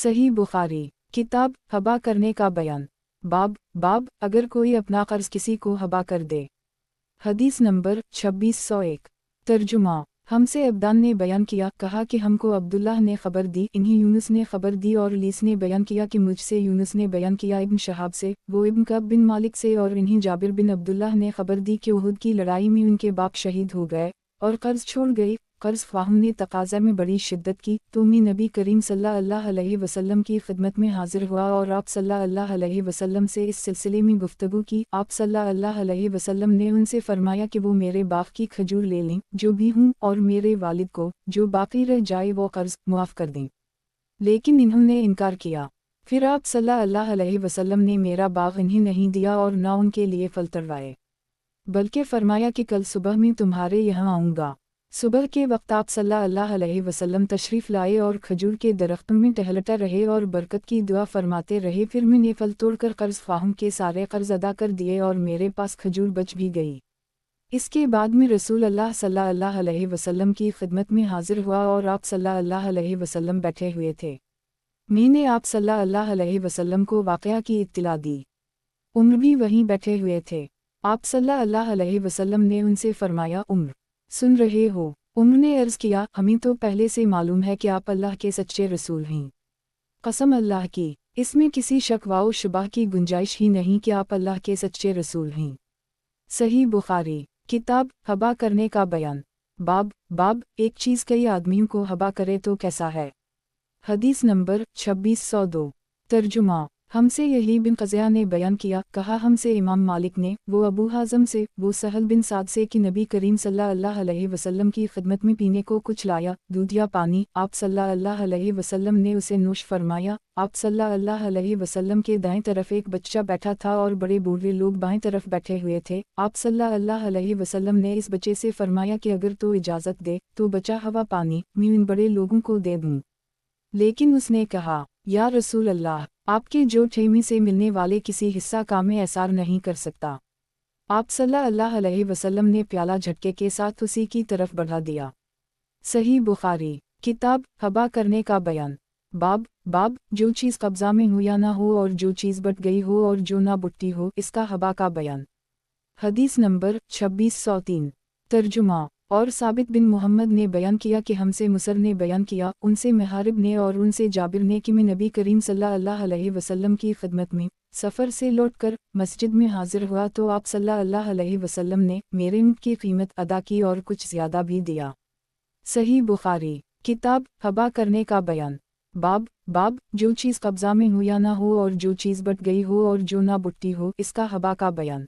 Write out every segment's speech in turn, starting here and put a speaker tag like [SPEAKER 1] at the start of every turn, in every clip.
[SPEAKER 1] सही बुखारी किताब हबा करने का बयान। बाब अगर कोई अपना कर्ज किसी को हबा कर दे। हदीस नंबर 2601। तर्जुमा। हमसे अब्दान ने बयान किया, कहा कि हमको अब्दुल्लाह ने खबर दी, इन्हीं यूनुस ने खबर दी, और लीस ने बयान किया कि मुझसे यूनुस ने बयान किया इब्न शहाब से, वो इब्न कब बिन मालिक से, और इन्हीं जाबिर बिन अब्दुल्लाह ने खबर दी कि उहुद की लड़ाई में उनके बाप शहीद हो गए और कर्ज छोड़ गई। कर्ज ख्वाहों ने तकाज़ा में बड़ी शिद्दत की तो मैं नबी करीम सल्लल्लाहु अलैहि वसल्लम की खिदमत में हाजिर हुआ और आप सल्लल्लाहु अलैहि वसल्लम से इस सिलसिले में गुफ्तगू की। आप सल्लल्लाहु अलैहि वसल्लम ने उनसे फरमाया कि वो मेरे बाप की खजूर ले लें जो भी हूँ, और मेरे वालिद को जो बाकी रह जाए वो कर्ज मुआफ़ कर दें। लेकिन इन्होंने इनकार किया। फिर आप सल्लल्लाहु अलैहि वसल्लम ने मेरा बाग इन्हें नहीं दिया और न उनके लिए फल तरवाए, बल्कि फरमाया कि कल सुबह मैं तुम्हारे यहाँ आऊँगा। सुबह के वक्त आप सल्लल्लाहु अलैहि वसल्लम तशरीफ़ लाए और खजूर के दरख्तों में टहलता रहे और बरकत की दुआ फरमाते रहे। फिर मैंने फल तोड़कर कर्ज ख्वाहों के सारे कर्ज अदा कर दिए और मेरे पास खजूर बच भी गई। इसके बाद में रसूल अल्लाह सल्लल्लाहु अलैहि वसल्लम की खिदमत में हाजिर हुआ और आप सल्लल्लाहु अलैहि वसल्लम बैठे हुए थे। मैंने आप सल्लल्लाहु अलैहि वसल्लम को वाक़या की इत्तिला दी। उम्र भी वहीं बैठे हुए थे। आप सल्लल्लाहु अलैहि वसल्लम ने उनसे फरमाया, उम्र सुन रहे हो? उम्र ने अर्ज़ किया, हमें तो पहले से मालूम है कि आप अल्लाह के सच्चे रसूल हैं। कसम अल्लाह की, इसमें किसी शक व शुबह की गुंजाइश ही नहीं कि आप अल्लाह के सच्चे रसूल हैं। सही बुखारी किताब हबा करने का बयान। बाब एक चीज़ कई आदमियों को हबा करे तो कैसा है। हदीस नंबर 2602। तर्जुमा। हमसे यही बिन क़ज़िया ने बयान किया, कहा हमसे इमाम मालिक ने, वो अबू हाज़म से, वो सहल बिन साद से कि नबी करीम सल्लल्लाहु अलैहि वसल्लम की खिदमत में पीने को कुछ लाया, दूध या पानी। आप सल्लल्लाहु अलैहि वसल्लम ने उसे नोश फरमाया। आप सल्लल्लाहु अलैहि वसल्लम के दाएं तरफ एक बच्चा बैठा था और बड़े बूढ़े लोग बाएं तरफ बैठे हुए थे। आप सल्लल्लाहु अलैहि वसल्लम ने इस बच्चे से फरमाया कि अगर तो इजाज़त दे तो बचा हवा पानी मैं इन बड़े लोगों को दे दूँ। लेकिन उसने कहा, या रसूल अल्लाह, आपके जो ठेमी से मिलने वाले किसी हिस्सा का मैं एसार नहीं कर सकता। आप सल्लल्लाहु अलैहि वसल्लम ने प्याला झटके के साथ उसी की तरफ बढ़ा दिया। सही बुखारी किताब हबा करने का बयान। बाब जो चीज़ कब्ज़ा में हो या ना हो और जो चीज़ बट गई हो और जो ना बुट्टी हो, इसका हबा का बयान। हदीस नंबर 2603। तर्जुमा। और साबित बिन मोहम्मद ने बयान किया कि हमसे मुसर ने बयान किया, उनसे महारिब ने और उनसे जाबिर ने कि मैं नबी करीम सल्लल्लाहु अलैहि वसल्लम की खिदमत में सफ़र से लौटकर मस्जिद में हाजिर हुआ तो आप सल्लल्लाहु अलैहि वसल्लम ने मेरे ऊँट की कीमत अदा की और कुछ ज़्यादा भी दिया। सही बुखारी किताब हबा करने का बयान। बाब जो चीज़ कब्ज़ा में हो या ना हो और जो चीज़ बट गई हो और जो ना बुट्टी हो, इसका हबा का बयान।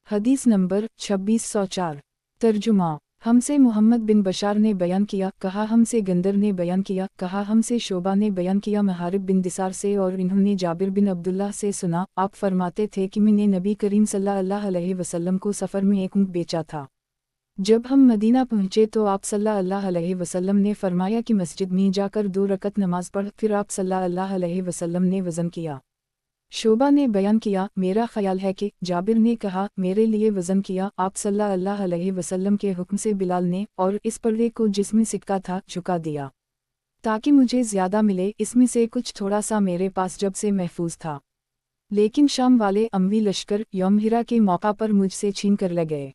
[SPEAKER 1] हदीस नंबर 2604। तर्जुमा। हमसे मोहम्मद बिन बशार ने बयान किया, कहा हमसे गंदर ने बयान किया, कहा हमसे शोबा ने बयान किया महारिब बिन दिसार से, और इन्होंने जाबिर बिन अब्दुल्लाह से सुना, आप फरमाते थे कि मैंने नबी करीम सल्लल्लाहु अलैहि वसल्लम को सफ़र में एक ऊँट बेचा था। जब हम मदीना पहुँचे तो आप सल्लल्लाहु अलैहि वसल्लम ने फरमाया कि मस्जिद में जाकर 2 रकत नमाज पढ़। फिर आप सल्लल्लाहु अलैहि वसल्लम ने वज़न किया। शोबा ने बयान किया, मेरा ख्याल है कि जाबिर ने कहा, मेरे लिए वज़न किया। आप सल्लल्लाहु अलैहि वसल्लम के हुक्म से बिलाल ने और इस पर्दे को जिसमें सिक्का था झुका दिया ताकि मुझे ज़्यादा मिले। इसमें से कुछ थोड़ा सा मेरे पास जब से महफूज था, लेकिन शाम वाले अमवी लश्कर यौम हिरा के मौका पर मुझसे छीन कर ले गए।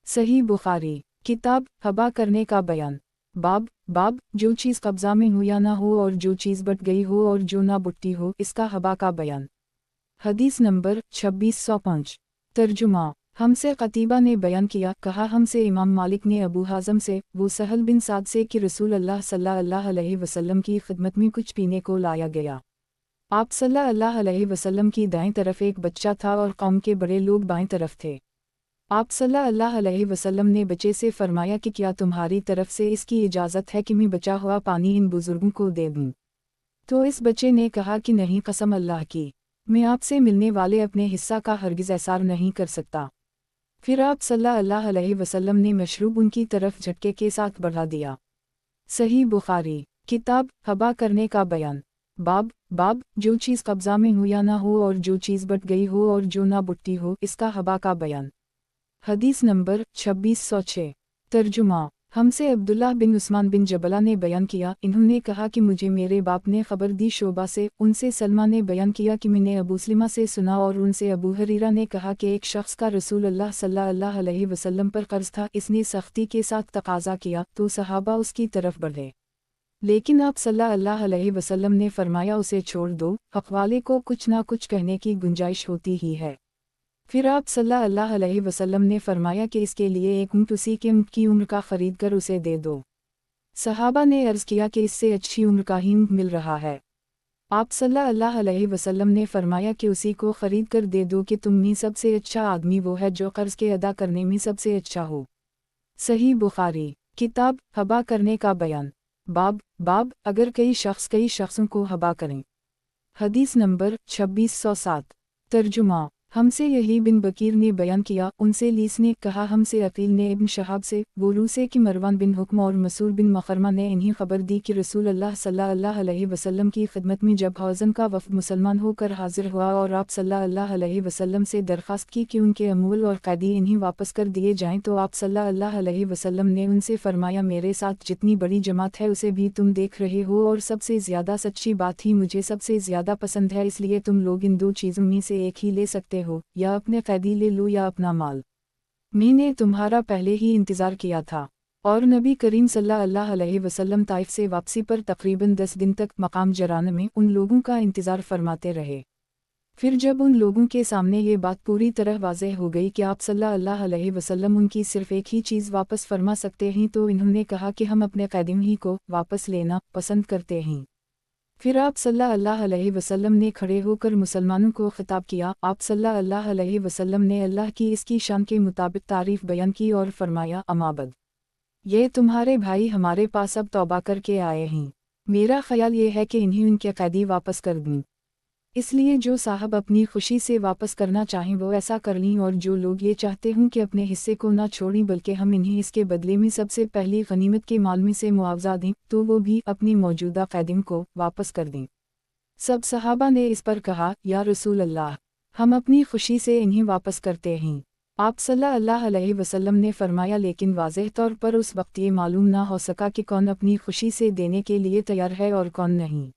[SPEAKER 1] सही बुखारी किताब हबा करने का बयान। बाब जो चीज़ कब्ज़ा में हो या ना हो और जो चीज़ बट गई हो और जो ना बुट्टी हो, इसका हबा का बयान। हदीस नंबर 2605। तर्जुमा। हमसे क़तीबा ने बयान किया, कहा हमसे इमाम मालिक ने अबू हाज़म से, वो सहल बिन साद से कि रसूल अल्लाह सल्लल्लाहु अलैहि वसल्लम की खिदमत में कुछ पीने को लाया गया। आप सल्लल्लाहु अलैहि वसल्लम की दाएं तरफ एक बच्चा था और कौम के बड़े लोग बाएं तरफ थे। आप सल्लल्लाहु अलैहि वसल्लम ने बच्चे से फरमाया कि क्या तुम्हारी तरफ से इसकी इजाज़त है कि मैं बचा हुआ पानी इन बुजुर्गों को दे दूँ। तो इस बच्चे ने कहा कि नहीं, कसम अल्लाह की, मैं आपसे मिलने वाले अपने हिस्सा का हरगिज़ एसार नहीं कर सकता। फिर आप सल्लल्लाहु अलैहि वसल्लम ने मशरूब उनकी तरफ झटके के साथ बढ़ा दिया। सही बुखारी किताब हबा करने का बयान। बाब जो चीज़ कब्ज़ा में हो या ना हो और जो चीज़ बट गई हो और जो ना बुट्टी हो, इसका हबा का बयान। हदीस नंबर 2606। तर्जुमा। हमसे अब्दुल्लाह बिन उस्मान बिन जबला ने बयान किया, इन्होंने कहा कि मुझे मेरे बाप ने खबर दी शोबा से, उनसे सलमा ने बयान किया कि मैंने अबू सलमा से सुना और उनसे अबू हरीरा ने कहा कि एक शख्स का रसूल अल्लाह सल्लल्लाहु अलैहि वसल्लम पर कर्ज था, इसने सख्ती के साथ तकाजा किया तो सहाबा उसकी तरफ बढ़े, लेकिन आप सल्लल्लाहु अलैहि वसल्लम ने फरमाया उसे छोड़ दो, हक़वाले को कुछ ना कुछ कहने की गुंजाइश होती ही है। फिर आप सल्लल्लाहु अलैहि वसल्लम ने फरमाया कि इसके लिए एक ऊँट उसी के ऊँट की उम्र का खरीद कर उसे दे दो। सहाबा ने अर्ज़ किया कि इससे अच्छी उम्र का ही ऊँट मिल रहा है। आप सल्लल्लाहु अलैहि वसल्लम ने फरमाया कि उसी को खरीद कर दे दो कि तुम में सबसे अच्छा आदमी वो है जो कर्ज के अदा करने में सबसे अच्छा हो। सही बुखारी किताब हबा करने का बयान। बाब अगर कई शख्सों को हबा करें। हदीस नंबर 2607। तर्जुमा हमसे यही बिन बकीर ने बयान किया, उनसे लीस ने कहा, हमसे अकील ने इब्न शहाब से, वोलू से कि मरवान बिन हुक्म और मसूर बिन मखरमा ने इन्हीं खबर दी कि रसूल अल्लाह सल्लल्लाहु अलैहि वसल्लम की खिदमत में जब हौज़न का वफ़द मुसलमान होकर हाजिर हुआ और आप सल्लल्लाहु अलैहि वसल्लम से दरख्वास्त की कि उनके अमूल और कैदी इन्हीं वापस कर दिए जाएँ, तो आप सल्लल्लाहु अलैहि वसल्लम ने उनसे फरमाया, मेरे साथ जितनी बड़ी जमात है उसे भी तुम देख रहे हो और सबसे ज़्यादा सच्ची बात ही मुझे सबसे ज़्यादा पसंद है, इसलिए तुम लोग इन दो चीज़ों में से एक ही ले सकते हो, या अपने कैदी ले लो या अपना माल। मैंने तुम्हारा पहले ही इंतज़ार किया था। और नबी करीम सल्लल्लाहु अलैहि वसल्लम ताइफ से वापसी पर तकरीबन 10 दिन तक मकाम जरान में उन लोगों का इंतज़ार फरमाते रहे। फिर जब उन लोगों के सामने ये बात पूरी तरह वाज़ेह हो गई कि आप सल्लल्लाहु अलैहि वसल्लम उनकी सिर्फ़ एक ही चीज़ वापस फरमा सकते हैं, तो इन्होंने कहा कि हम अपने कैदी ही को वापस लेना पसंद करते हैं। फिर आप सल्लल्लाहु अलैहि वसल्लम ने खड़े होकर मुसलमानों को खिताब किया। आप सल्लल्लाहु अलैहि वसल्लम ने अल्लाह की इसकी शान के मुताबिक तारीफ़ बयान की और फरमाया, अमाबद ये तुम्हारे भाई हमारे पास अब तौबा करके आए हैं। मेरा ख्याल ये है कि इन्हें उनके कैदी वापस कर दूँ, इसलिए जो साहब अपनी खुशी से वापस करना चाहें वो ऐसा कर लें, और जो लोग ये चाहते हों कि अपने हिस्से को ना छोड़ें बल्कि हम इन्हें इसके बदले में सबसे पहली गनीमत के माल में से मुआवजा दें, तो वो भी अपनी मौजूदा कैदियों को वापस कर दें। सब सहाबा ने इस पर कहा, या रसूल अल्लाह, हम अपनी खुशी से इन्हें वापस करते हैं। आप सल्लल्लाहु अलैहि वसल्लम ने फरमाया, लेकिन वाज़ेह तौर पर उस वक्त ये मालूम ना हो सका कि कौन अपनी खुशी से देने के लिए तैयार है और कौन नहीं।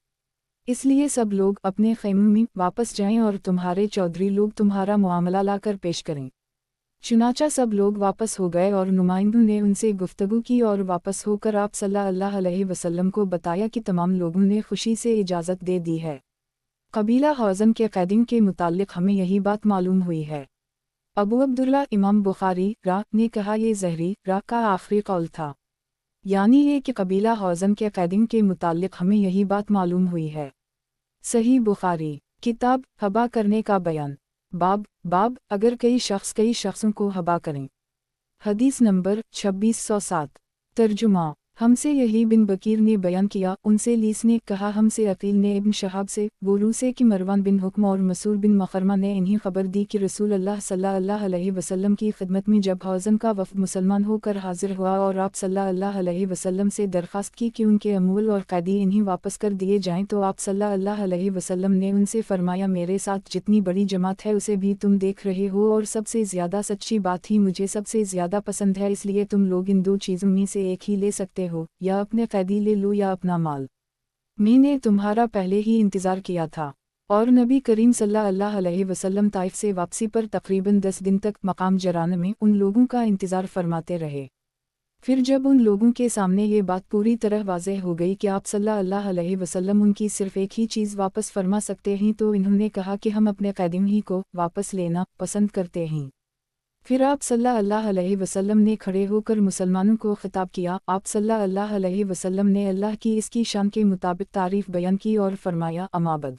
[SPEAKER 1] इसलिए सब लोग अपने खैमों में वापस जाएं और तुम्हारे चौधरी लोग तुम्हारा मुआमला लाकर पेश करें। चुनाचा सब लोग वापस हो गए और नुमाइंदों ने उनसे गुफ्तगू की और वापस होकर आप सल्लल्लाहु अलैहि वसल्लम को बताया कि तमाम लोगों ने खुशी से इजाज़त दे दी है। कबीला हौज़न के कैदियों के मुताल्लिक हमें यही बात मालूम हुई है। अबू अब्दुल्ला इमाम बुखारी ने कहा, ये ज़हरी का आखिरी कौल था, यानी ये कि कबीला हौज़न के कैदियों के मुताल्लिक हमें यही बात मालूम हुई है। सही बुखारी किताब हबा करने का बयान। बाब अगर कई शख्सों को हबा करें। हदीस नंबर 2607। तर्जुमा हमसे यही बिन बकीर ने बयान किया, उनसे लीस ने कहा, हमसे अकील ने इब्न शहाब से, वोलू से कि मरवान बिन हुक्म और मसूर बिन मखरमा ने इन्हीं खबर दी कि रसूल अल्लाह सल्लल्लाहु अलैहि वसल्लम की खिदमत में जब हौज़न का वफ़द मुसलमान होकर हाजिर हुआ और आप सल्लल्लाहु अलैहि वसल्लम से दरख्वास्त की कि उनके अमूल और कैदी इन्हीं वापस कर दिए जाएँ, तो आप सल्लल्लाहु अलैहि वसल्लम ने उनसे फरमाया, मेरे साथ जितनी बड़ी जमात है उसे भी तुम देख रहे हो और सबसे ज़्यादा सच्ची बात ही मुझे सबसे ज़्यादा पसंद है, इसलिए तुम लोग इन दो चीज़ों में से एक ही ले सकते हो, या अपने कैदी ले लो या अपना माल। मैंने तुम्हारा पहले ही इंतज़ार किया था। और नबी करीम सल्लल्लाहु अलैहि वसल्लम ताइफ से वापसी पर तकरीबन 10 दिन तक मकाम जरान में उन लोगों का इंतज़ार फरमाते रहे। फिर जब उन लोगों के सामने ये बात पूरी तरह वाज़ेह हो गई कि आप सल्लल्लाहु अलैहि वसल्लम उनकी सिर्फ़ एक ही चीज़ वापस फरमा सकते हैं, तो इन्होंने कहा कि हम अपने कैदियों ही को वापस लेना पसंद करते हैं। फिर आप सल्लल्लाहु अलैहि वसल्लम ने खड़े होकर मुसलमानों को खिताब किया। आप सल्लल्लाहु अलैहि वसल्लम ने अल्लाह की इसकी शान के मुताबिक तारीफ़ बयान की और फरमाया, अमाबद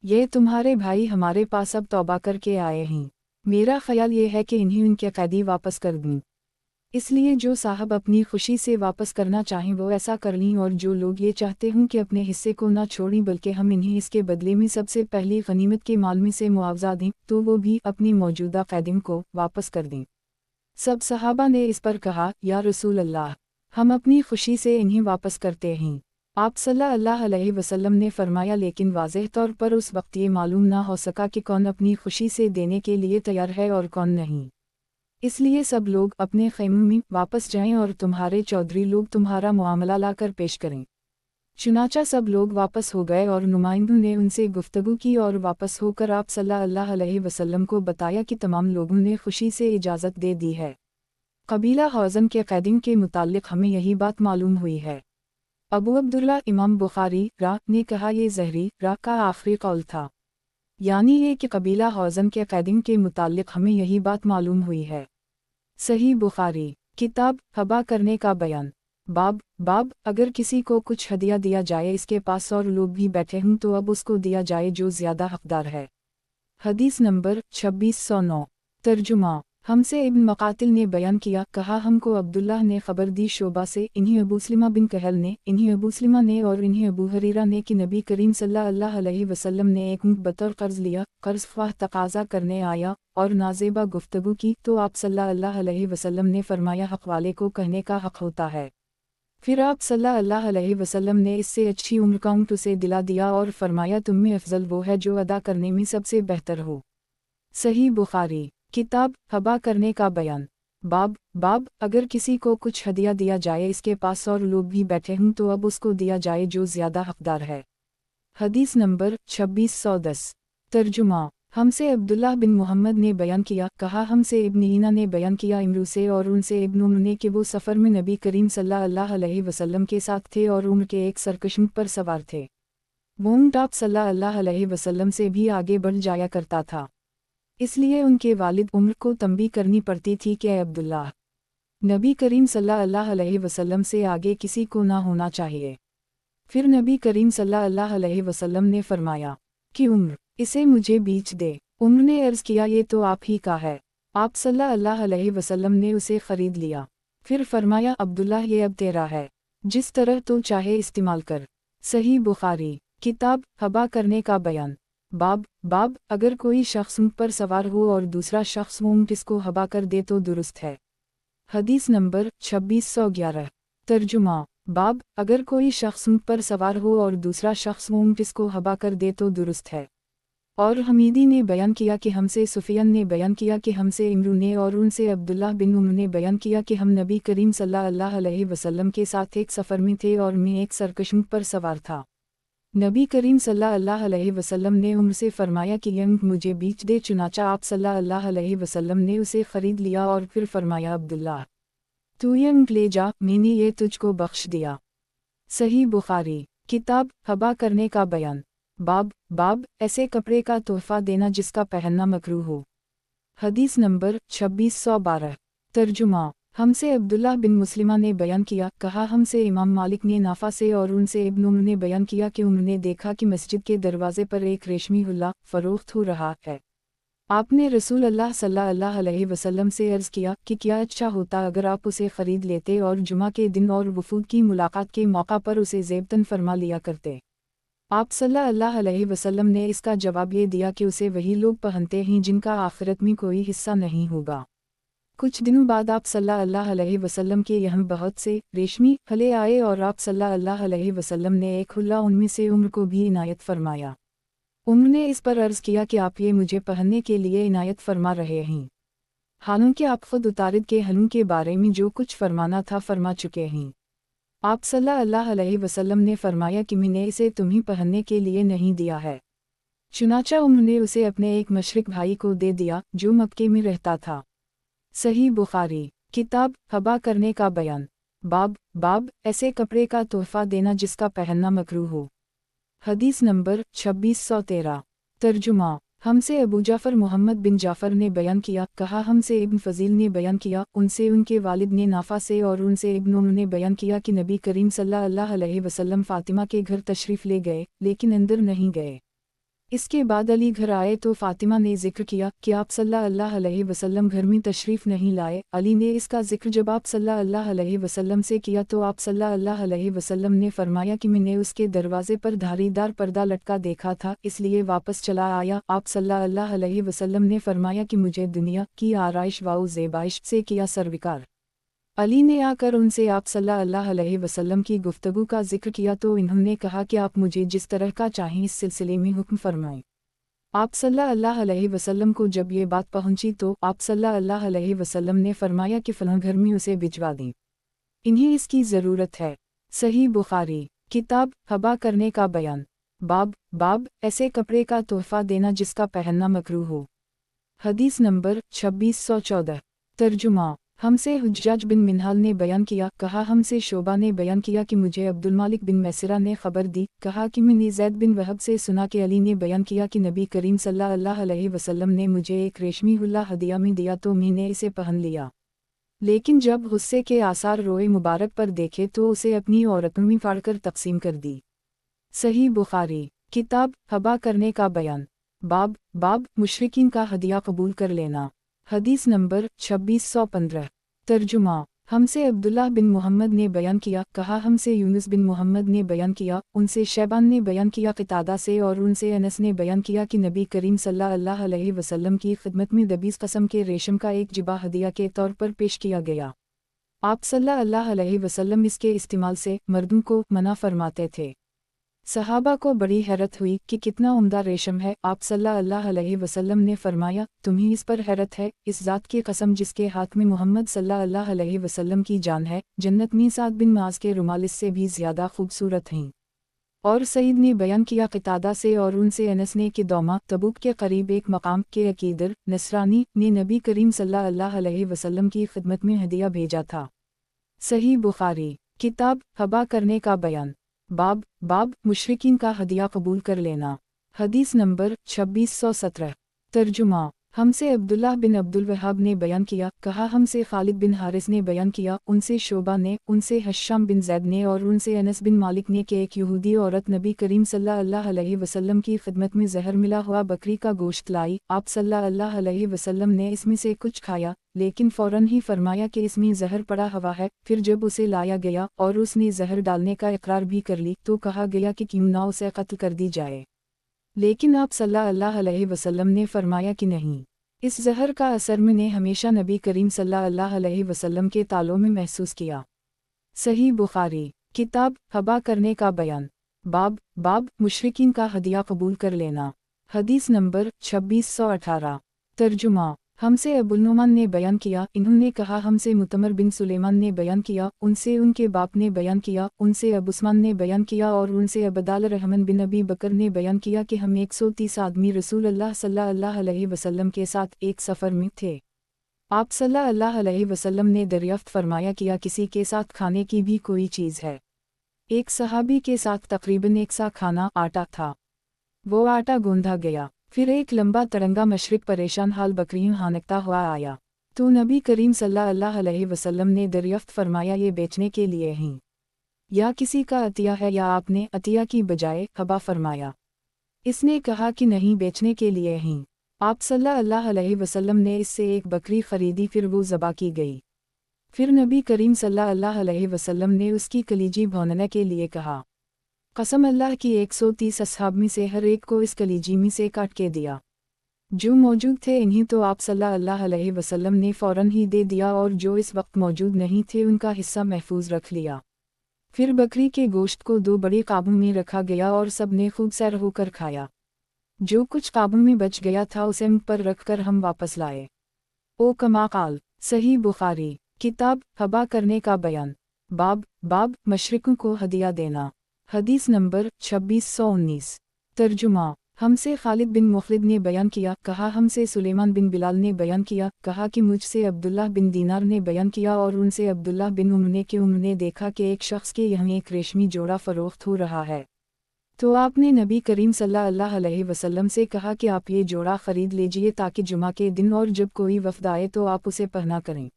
[SPEAKER 1] ये तुम्हारे भाई हमारे पास अब तौबा करके आए हैं। मेरा ख्याल ये है कि इन्हें उनके कैदी वापस कर दूँ, इसलिए जो साहब अपनी खुशी से वापस करना चाहें वो ऐसा कर लें, और जो लोग ये चाहते हों कि अपने हिस्से को ना छोड़ें बल्कि हम इन्हें इसके बदले में सबसे पहली गनीमत के माल में से मुआवजा दें, तो वो भी अपनी मौजूदा कैदियों को वापस कर दें। सब सहाबा ने इस पर कहा, या रसूल अल्लाह, हम अपनी खुशी से इन्हें वापस करते हैं। आप सल्लल्लाहु अलैहि वसल्लम ने फरमाया, लेकिन वाज़ेह तौर पर उस वक्त ये मालूम ना हो सका कि कौन अपनी खुशी से देने के लिए तैयार है और कौन नहीं। اس لیے سب لوگ اپنے خیموں میں واپس جائیں اور تمہارے چودھری لوگ تمہارا معاملہ لا کر پیش کریں۔ چنانچہ سب لوگ واپس ہو گئے اور نمائندوں نے ان سے گفتگو کی اور واپس ہو کر آپ صلی اللہ علیہ وسلم کو بتایا کہ تمام لوگوں نے خوشی سے اجازت دے دی ہے۔ قبیلہ حوزن کے قیدیوں کے متعلق ہمیں یہی بات معلوم ہوئی ہے۔ ابو عبداللہ امام بخاری نے کہا یہ زہری کا آخری قول تھا، یعنی یہ کہ قبیلہ حوزن کے قیدیوں کے متعلق ہمیں یہی بات معلوم ہوئی ہے۔ صحیح بخاری، کتاب ہبا کرنے کا بیان، باب اگر کسی کو کچھ ہدیہ دیا جائے اس کے پاس اور لوگ بھی بیٹھے ہوں تو اب اس کو دیا جائے جو زیادہ حقدار ہے۔ حدیث نمبر 2609۔ ترجمہ، ہم سے ابن مقاتل نے بیان کیا، کہا ہم کو عبداللہ نے خبر دی شعبہ سے، انہیں ابو سلمہ بن کہل نے، انہیں ابو سلمہ نے اور انہیں ابو ہریرہ نے کہ نبی کریم صلی اللہ علیہ وسلم نے ایک اونٹ بطور قرض لیا، قرض خواہ تقاضا کرنے آیا اور نازیبہ گفتگو کی تو آپ صلی اللہ علیہ وسلم نے فرمایا حق والے کو کہنے کا حق ہوتا ہے۔ پھر آپ صلی اللہ علیہ وسلم نے اس سے اچھی عمر کا اونٹ اسے دلا دیا اور فرمایا تم میں افضل وہ ہے جو ادا کرنے میں سب سے بہتر ہو۔ صحیح بخاری، کتاب ہبا کرنے کا بیان، باب اگر کسی کو کچھ ہدیہ دیا جائے اس کے پاس اور لوگ بھی بیٹھے ہوں تو اب اس کو دیا جائے جو زیادہ حقدار ہے۔ حدیث نمبر 2610۔ ترجمہ، ہم سے عبداللہ بن محمد نے بیان کیا، کہا ہم سے ابن عینہ نے بیان کیا امرو سے اور ان سے ابن عمر نے کہ وہ سفر میں نبی کریم صلی اللہ علیہ وسلم کے ساتھ تھے اور عمر کے ایک سرکش اونٹ پر سوار تھے۔ وہ اونٹ آپ صلی اللہ علیہ وسلم سے بھی آگے بڑھ جایا کرتا تھا، اس لیے ان کے والد عمر کو تنبیہ کرنی پڑتی تھی کہ اے عبداللہ، نبی کریم صلی اللہ علیہ وسلم سے آگے کسی کو نہ ہونا چاہیے۔ پھر نبی کریم صلی اللہ علیہ وسلم نے فرمایا کہ عمر، اسے مجھے بیچ دے۔ عمر نے عرض کیا یہ تو آپ ہی کا ہے۔ آپ صلی اللہ علیہ وسلم نے اسے خرید لیا۔ پھر فرمایا عبداللہ یہ اب تیرا ہے، جس طرح تو چاہے استعمال کر۔ صحیح بخاری، کتاب ہبا کرنے کا بیان، باب اگر کوئی شخص اونٹ پر سوار ہو اور دوسرا شخص وہ اونٹ اس کو ہبا کر دے تو درست ہے۔ حدیث نمبر 2611۔ ترجمہ، باب اگر کوئی شخص اونٹ پر سوار ہو اور دوسرا شخص وہ اونٹ اس کو ہبا کر دے تو درست ہے۔ اور حمیدی نے بیان کیا کہ ہم سے سفیان نے بیان کیا کہ ہم سے امرو نے اور ان سے عبداللہ بن عمر نے بیان کیا کہ ہم نبی کریم صلی اللہ علیہ وسلم کے ساتھ ایک سفر میں تھے اور میں ایک سرکش اونٹ پر سوار تھا۔ نبی کریم صلی اللہ علیہ وسلم نے عمر سے فرمایا کہ یہ اونٹ مجھے بیچ دے، چنانچہ آپ صلی اللہ علیہ وسلم نے اسے خرید لیا اور پھر فرمایا عبداللہ تو یہ اونٹ لے جا، میں نے یہ تجھ کو بخش دیا۔ صحیح بخاری، کتاب ہبا کرنے کا بیان، باب ایسے کپڑے کا تحفہ دینا جس کا پہننا مکروہ ہو۔ حدیث نمبر 2612۔ ترجمہ، ہم سے عبداللہ بن مسلمہ نے بیان کیا، کہا ہم سے امام مالک نے نافع سے اور ان سے ابن عمر نے بیان کیا کہ انہوں نے دیکھا کہ مسجد کے دروازے پر ایک ریشمی حلہ فروخت ہو رہا ہے۔ آپ نے رسول اللہ صلی اللہ علیہ وسلم سے عرض کیا کہ کیا اچھا ہوتا اگر آپ اسے خرید لیتے اور جمعہ کے دن اور وفود کی ملاقات کے موقع پر اسے زیبتاً فرما لیا کرتے۔ آپ صلی اللہ علیہ وسلم نے اس کا جواب یہ دیا کہ اسے وہی لوگ پہنتے ہیں جن کا آخرت میں کوئی حصہ نہیں ہوگا۔ کچھ دنوں بعد آپ صلی اللہ علیہ وسلم کے یہاں بہت سے ریشمی حلے آئے اور آپ صلی اللہ علیہ وسلم نے ایک حلہ ان میں سے عمر کو بھی عنایت فرمایا۔ عمر نے اس پر عرض کیا کہ آپ یہ مجھے پہننے کے لیے عنایت فرما رہے ہیں، حالانکہ آپ خود اتارد کے حلوں کے بارے میں جو کچھ فرمانا تھا فرما چکے ہیں۔ آپ صلی اللہ علیہ وسلم نے فرمایا کہ میں نے اسے تمہیں پہننے کے لیے نہیں دیا ہے۔ چنانچہ عمر نے اسے اپنے ایک مشرق بھائی کو دے دیا جو مکے میں رہتا تھا۔ صحیح بخاری، کتاب ہبا کرنے کا بیان، باب ایسے کپڑے کا تحفہ دینا جس کا پہننا مکروہ ہو۔ حدیث نمبر 2613۔ ترجمہ، ہم سے ابو جعفر محمد بن جعفر نے بیان کیا، کہا ہم سے ابن فضیل نے بیان کیا، ان سے ان کے والد نے نافع سے اور ان سے ابن عمر نے بیان کیا کہ نبی کریم صلی اللہ علیہ وسلم فاطمہ کے گھر تشریف لے گئے لیکن اندر نہیں گئے۔ اس کے بعد علی گھر آئے تو فاطمہ نے ذکر کیا کہ آپ صلی اللہ علیہ وسلم گھر میں تشریف نہیں لائے۔ علی نے اس کا ذکر جب آپ صلی اللہ علیہ وسلم سے کیا تو آپ صلی اللہ علیہ وسلم نے فرمایا کہ میں نے اس کے دروازے پر دھاری دار پردہ لٹکا دیکھا تھا، اس لیے واپس چلا آیا۔ آپ صلی اللہ علیہ وسلم نے فرمایا کہ مجھے دنیا کی آرائش و زیبائش سے کیا سروکار۔ علی نے آ کر ان سے آپ صلی اللہ علیہ وسلم کی گفتگو کا ذکر کیا تو انہوں نے کہا کہ آپ مجھے جس طرح کا چاہیں اس سلسلے میں حکم فرمائیں۔ आप सल्लल्लाहु अलैहि वसल्लम को जब ये बात पहुंची तो आप सल्लल्लाहु अलैहि वसल्लम ने फरमाया कि फलां घर में उसे भिजवा दें, इन्हें इसकी ज़रूरत है। सही बुखारी। किताब हबा करने का बयान। बाब ऐसे कपड़े का तोहफा देना जिसका पहनना मकरूह हो। हदीस नंबर 2614। तर्जुमा। हमसे हुज्जाज बिन मिनहाल ने बयान किया, कहा हमसे शोबा ने बयान किया कि मुझे अब्दुल मालिक बिन मैसरा ने खबर दी, कहा कि मैंने ज़ैद बिन वहब से सुना कि अली ने बयान किया कि नबी करीम सल्लल्लाहु अलैहि वसल्लम ने मुझे एक रेशमी हुल्ला हदिया में दिया तो मैंने इसे पहन लिया, लेकिन जब गुस्से के आसार रोए मुबारक पर देखे तो उसे अपनी औरतों में फाड़कर तकसीम कर दी। सही बुखारी। किताब हबा करने का बयान। बाब मुशरिकीन का हदिया कबूल कर लेना। हदीस नंबर 2615। तर्जुमा। हमसे अब्दुल्लाह बिन मोहम्मद ने बयान किया, कहा हमसे यूनुस बिन मोहम्मद ने बयान किया, उनसे शैबान ने बयान किया क़तादा से, और उनसे अनस ने बयान किया कि नबी करीम सल्लल्लाहु अलैहि वसल्लम की खिदमत में 20 कस्म के रेशम का एक जिबा हदिया के तौर पर पेश किया गया। आप सल्लल्लाहु अलैहि वसल्लम इसके इस्तेमाल से मर्दों को मना फरमाते थे। सहाबा को बड़ी हैरत हुई कि कितना उम्दा रेशम है। आप सल्लल्लाहु अलैहि वसल्लम ने फरमाया, तुम्हें इस पर हैरत है? इस ज़ात की कसम जिसके हाथ में मोहम्मद सल्लल्लाहु अलैहि वसल्लम की जान है, जन्नत में साद बिन माज के रुमाल इससे भी ज़्यादा खूबसूरत हैं। और सईद ने बयान किया क़तादा से, और उनसे अनस ने कि दौमा तबूक के करीब एक मकाम के अकीदर नसरानी ने नबी करीम सल्लल्लाहु अलैहि वसल्लम की खिदमत में हदिया भेजा था। सही बुखारी। किताब हबा करने का बयान। बाब मुशरिकीन का हदिया कबूल कर लेना। हदीस नंबर 2617। तर्जुमा। हमसे अब्दुल्लाह बिन अब्दुल वहाब ने बयान किया, कहा हमसे खालिद बिन हारिस ने बयान किया, उनसे शोबा ने, उनसे हश्शाम बिन ज़ैद ने, और उनसे अनस बिन मालिक ने कि एक यहूदी औरत नबी करीम सल्लल्लाहु अलैहि वसल्लम की खिदमत में जहर मिला हुआ बकरी का गोश्त लाई। आप सल्लल्लाहु अलैहि वसल्लम ने इसमें से कुछ खाया, लेकिन फ़ौरन ही फरमाया कि इसमें जहर पड़ा हुआ है। फिर जब उसे लाया गया और उसने जहर डालने का इकरार भी कर ली तो कहा गया कि क्यों ना उसे कत्ल कर दी जाए, लेकिन आप सल्लल्लाहु अलैहि वसल्लम ने फरमाया कि नहीं। इस जहर का असर मैंने हमेशा नबी करीम सल्लल्लाहु अलैहि वसल्लम के तालों में महसूस किया। सही बुखारी। किताब हबा करने का बयान। बाब मुशरिकीन का हदिया कबूल कर लेना। हदीस नंबर 2618। तर्जुमा। हमसे अबुल नुमान ने बयान किया, इन्होंने कहा हमसे मुतमर बिन सुलेमान ने बयान किया, उनसे उनके बाप ने बयान किया, उनसे अबुस्मान ने बयान किया, और उनसे अबदाल रहमान बिन अबी बकर ने बयान किया कि हम 130 आदमी रसूल अल्लाह सल्लल्लाहु अलैहि वसल्लम के साथ एक सफ़र में थे। आप सल्लल्लाहु अलैहि वसल्लम ने दरियाफ्त फरमाया, किया किसी के साथ खाने की भी कोई चीज़ है? एक सहाबी के साथ तकरीबन एक सा खाना आटा था। वो आटा गूंधा गया। फिर एक लंबा तरंगा मशरिक परेशान हाल बकरियों हानकता हुआ आया, तो नबी करीम सल्लल्लाहु अलैहि वसल्लम ने दरियाफ्त फरमाया, ये बेचने के लिए हैं या किसी का अतिया है? या आपने अतिया की बजाय हबा फरमाया? इसने कहा कि नहीं, बेचने के लिए हैं। आप सल्लल्लाहु अलैहि वसल्लम ने इससे एक बकरी खरीदी, फिर वो ज़बा की गई। फिर नबी करीम सल्लल्लाहु अलैहि वसल्लम ने उसकी कलीजी भौनने के लिए कहा, कसम अल्लाह की 130 असहाब में से हर एक को इस कलीजी में से काट के दिया। जो मौजूद थे इन्हीं तो आप सल्लल्लाहु अलैहि वसल्लम ने फ़ौरन ही दे दिया, और जो इस वक्त मौजूद नहीं थे उनका हिस्सा महफूज रख लिया। फिर बकरी के गोश्त को 2 बड़े काबू में रखा गया और सब ने खूब सैर होकर खाया। जो कुछ काबू में बच गया था उसे मुँह पर रख कर हम वापस लाए। ओ कमा काल। सही बुखारी। किताब हबा करने का बयान। बाब मशरिकों को हदिया देना। हदीस नंबर 2619। तर्जुमा। हमसे खालिद बिन मुखलिद ने बयान किया, कहा हमसे सुलेमान बिन बिलाल ने बयान किया, कहा कि मुझसे अब्दुल्लाह बिन दीनार ने बयान किया, और उनसे अब्दुल्लाह बिन उम्र ने कि उन्होंने देखा कि एक शख्स के यहाँ एक रेशमी जोड़ा फ़रोख्त हो रहा है। तो आपने नबी करीम सल्लल्लाहु अलैहि वसल्लम से कहा कि आप ये जोड़ा ख़रीद लीजिए ताकि जुमा के दिन और जब कोई वफ़द आए तो आप उसे पहना करें।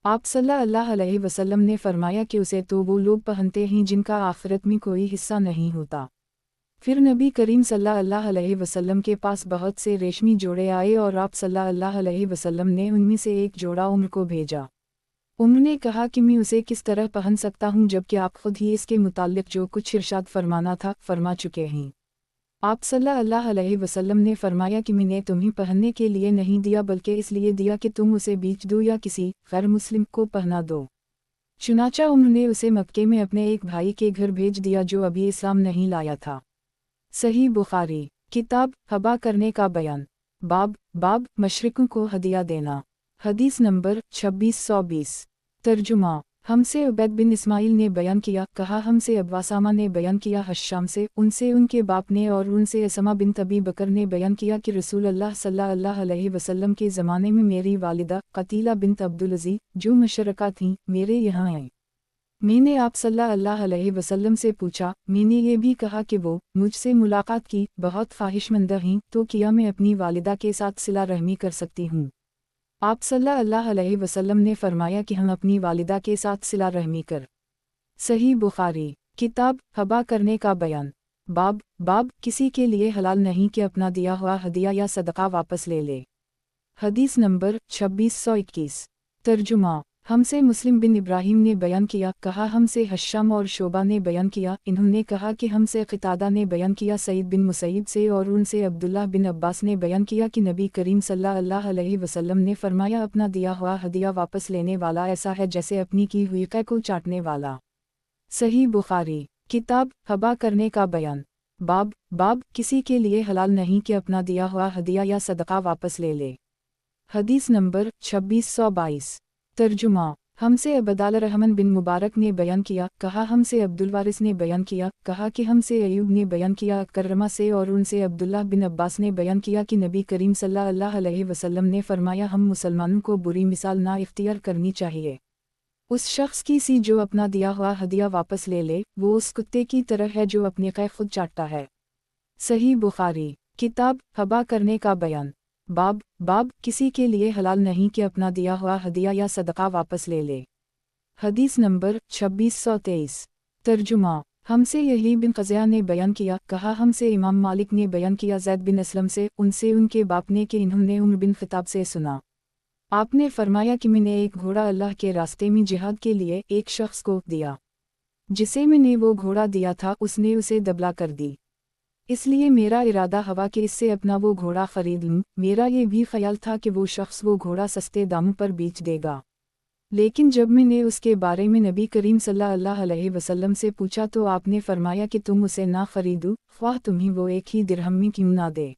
[SPEAKER 1] आप सल्लल्लाहु अलैहि वसल्लम ने फरमाया कि उसे तो वो लोग पहनते हैं जिनका आखिरत में कोई हिस्सा नहीं होता। फिर नबी करीम सल्लल्लाहु अलैहि वसल्लम के पास बहुत से रेशमी जोड़े आए, और आप सल्लल्लाहु अलैहि वसल्लम ने उनमें से एक जोड़ा उम्र को भेजा। उन्होंने कहा कि मैं उसे किस तरह पहन सकता हूँ, जबकि आप खुद ही इसके मुताल्लिक जो कुछ इरशाद फरमाना था फरमा चुके हैं। आप सल्लल्लाहु अलैहि वसल्लम ने फरमाया कि मैंने तुम्हें पहनने के लिए नहीं दिया, बल्कि इसलिए दिया कि तुम उसे बेच दो या किसी गैर मुस्लिम को पहना दो। चुनाचा उन्होंने उसे मक्के में अपने एक भाई के घर भेज दिया जो अभी इस्लाम नहीं लाया था। सही बुखारी। किताब हबा करने का बयान। बाब बाब मशरिकों को हदिया देना। हदीस नंबर 2620। तर्जुमा। हमसे उबैद बिन इस्माइल ने बयान किया, कहा हमसे अब्वासामा ने बयान किया हश्शाम से, उनसे उनके बाप ने और उनसे असमा बिन अबी बकर ने बयान किया कि रसूल अल्लाह सल्लल्लाहु अलैहि वसल्लम के ज़माने में मेरी वालिदा कतीला बिन्त अब्दुल अज़ीज़ जो मुशरका थीं मेरे यहाँ आईं। मैंने आप सल्लल्लाहु अलैहि वसल्लम से पूछा, मैंने ये भी कहा कि वो मुझसे मुलाकात की बहुत ख्वाहिशमंद हैं, तो क्या मैं अपनी वालिदा के साथ सिला रहमी कर सकती हूँ? आप सल्लल्लाहु अलैहि वसल्लम ने फरमाया कि हम अपनी वालिदा के साथ सिला रहमी कर। सही बुखारी। किताब हबा करने का बयान। बाब बाब किसी के लिए हलाल नहीं कि अपना दिया हुआ हदिया या सदका वापस ले ले। हदीस नंबर 2621। तर्जुमा। हमसे मुस्लिम बिन इब्राहिम ने बयान किया, कहा हमसे हश्शाम और शोबा ने बयान किया, इन्होंने कहा कि हमसे क़तादा ने बयान किया सईद बिन मुसैब से और उनसे अब्दुल्लाह बिन अब्बास ने बयान किया कि नबी करीम सल्लल्लाहु अलैहि वसल्लम ने फरमाया अपना दिया हुआ हदिया वापस लेने वाला ऐसा है जैसे अपनी की हुई कै को चाटने वाला। सही बुखारी। किताब हबा करने का बयान। बाब बाब किसी के लिए हलाल नहीं कि अपना दिया हुआ हदिया या सदका वापस ले ले। हदीस नंबर 2622। तर्जुमा। हमसे अबदाल रहमान बिन मुबारक ने बयान किया, कहा हमसे अब्दुल वारिस ने बयान किया, कहा कि हमसे अयूब ने बयान किया कर्रमा से और उनसे अब्दुल्लाह बिन अब्बास ने बयान किया कि नबी करीम सल्लल्लाहु अलैहि वसल्लम ने फरमाया हम मुसलमानों को बुरी मिसाल ना इख्तियार करनी चाहिए। उस शख्स की सी जो अपना दिया हुआ हदिया वापस ले ले, वो उस कुत्ते की तरह है जो अपने कै खुद चाटता है। सही बुखारी। किताब हबा करने का बयान। बाब बाब किसी के लिए हलाल नहीं कि अपना दिया हुआ हदिया या सदका वापस ले ले। हदीस नंबर 2623। तर्जुमा। हमसे यही बिन क़ज़िया ने बयान किया, कहा हमसे इमाम मालिक ने बयान किया ज़ैद बिन असलम से, उनसे उनके बाप ने कि इन्होंने उमर बिन ख़िताब से सुना। आपने फरमाया कि मैंने एक घोड़ा अल्लाह के रास्ते में जिहाद के लिए एक शख्स को दिया। जिसे मैंने वो घोड़ा दिया था उसने उसे दबला कर दी। इसलिए मेरा इरादा हवा कि इससे अपना वो घोड़ा खरीद लूँ। मेरा ये भी ख्याल था कि वो शख्स वो घोड़ा सस्ते दामों पर बेच देगा। लेकिन जब मैंने उसके बारे में नबी करीम सल्लल्लाहु अलैहि वसल्लम से पूछा तो आपने फरमाया कि तुम उसे ना खरीदो, ख्वाह तुम्हें वो एक ही दिरहम में क्यों ना दे,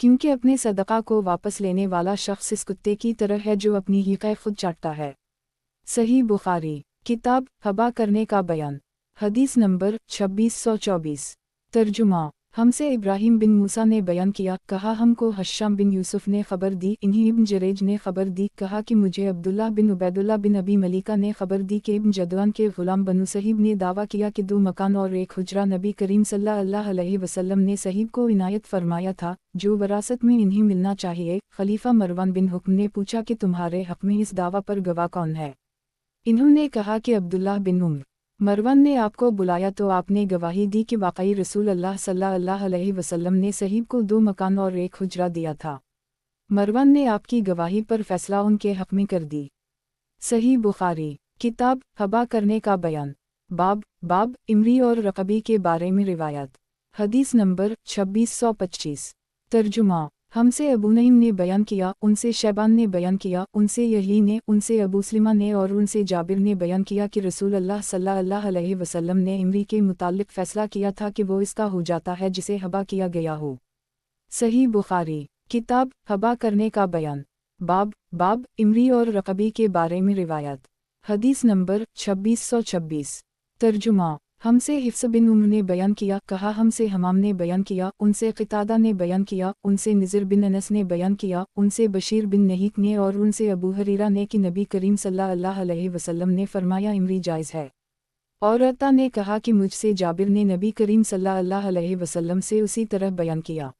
[SPEAKER 1] क्योंकि अपने सदका को वापस लेने वाला शख्स इस कुत्ते की तरह है जो अपनी ही कै खुद चाटता है। सही बुखारी। किताब हबा करने का बयान। हदीस नंबर 2624। तर्जुमा। हमसे इब्राहिम बिन मूसा ने बयान किया, कहा हमको हश्शाम बिन यूसुफ ने खबर दी, इन्हीं इब्न जरेज ने खबर दी, कहा कि मुझे अब्दुल्लाह बिन उबैदुल्लाह बिन अबी मलिका ने खबर दी कि इब्न जदवान के ग़ुलाम बनु सहीब ने दावा किया कि 2 मकान और एक हुजरा नबी करीम सल्लल्लाहु अलैहि वसल्लम ने सहीब को इनायत फरमाया था जो वरासत में इन्हें मिलना चाहिए। खलीफा मरवान बिन हुक्म ने पूछा कि तुम्हारे हक़ में इस दावा पर गवाह कौन है? इन्होंने कहा कि अब्दुल्लाह बिन उमर। मरवान ने आपको बुलाया तो आपने गवाही दी कि वाकई रसूल अल्लाह सल्लल्लाहु अलैहि वसल्लम ने सहीब को 2 मकान और एक हुजरा दिया था। मरवान ने आपकी गवाही पर फैसला उनके हक़ में कर दी। सही बुखारी। किताब हबा करने का बयान। बाब बाब इमरी और रक़बी के बारे में रिवायत। हदीस नंबर 2625। तर्जुमा। हमसे अबू नईम ने बयान किया, उनसे शैबान ने बयान किया, उनसे यही ने, उनसे अबू सलिमा ने और उनसे जाबिर ने बयान किया कि रसूल अल्लाह सल्लल्लाहु अलैहि वसल्लम ने इमरी के मुताल्लिक़ फ़ैसला किया था कि वो इसका हो जाता है जिसे हबा किया गया हो। सही बुखारी। किताब हबा करने का बयान। बाब बाब इमरी और रक़बी के बारे में रिवायत। हदीस नंबर 2626। तर्जुमा। हमसे हिफ्स बिन उम्र ने बयान किया, कहा हमसे हमाम ने बयान किया, उनसे क़तादा ने बयान किया, उनसे निज़र बिन अनस ने बयान किया, उनसे बशीर बिन नहीक ने और उनसे अबू हरीरा ने कि नबी करीम सल्लल्लाहु अलैहि वसल्लम ने फरमाया इमरी जायज़ है। और अता ने कहा कि मुझसे जाबिर ने नबी करीम सल्लल्लाहु अलैहि वसल्लम से उसी तरह बयान किया।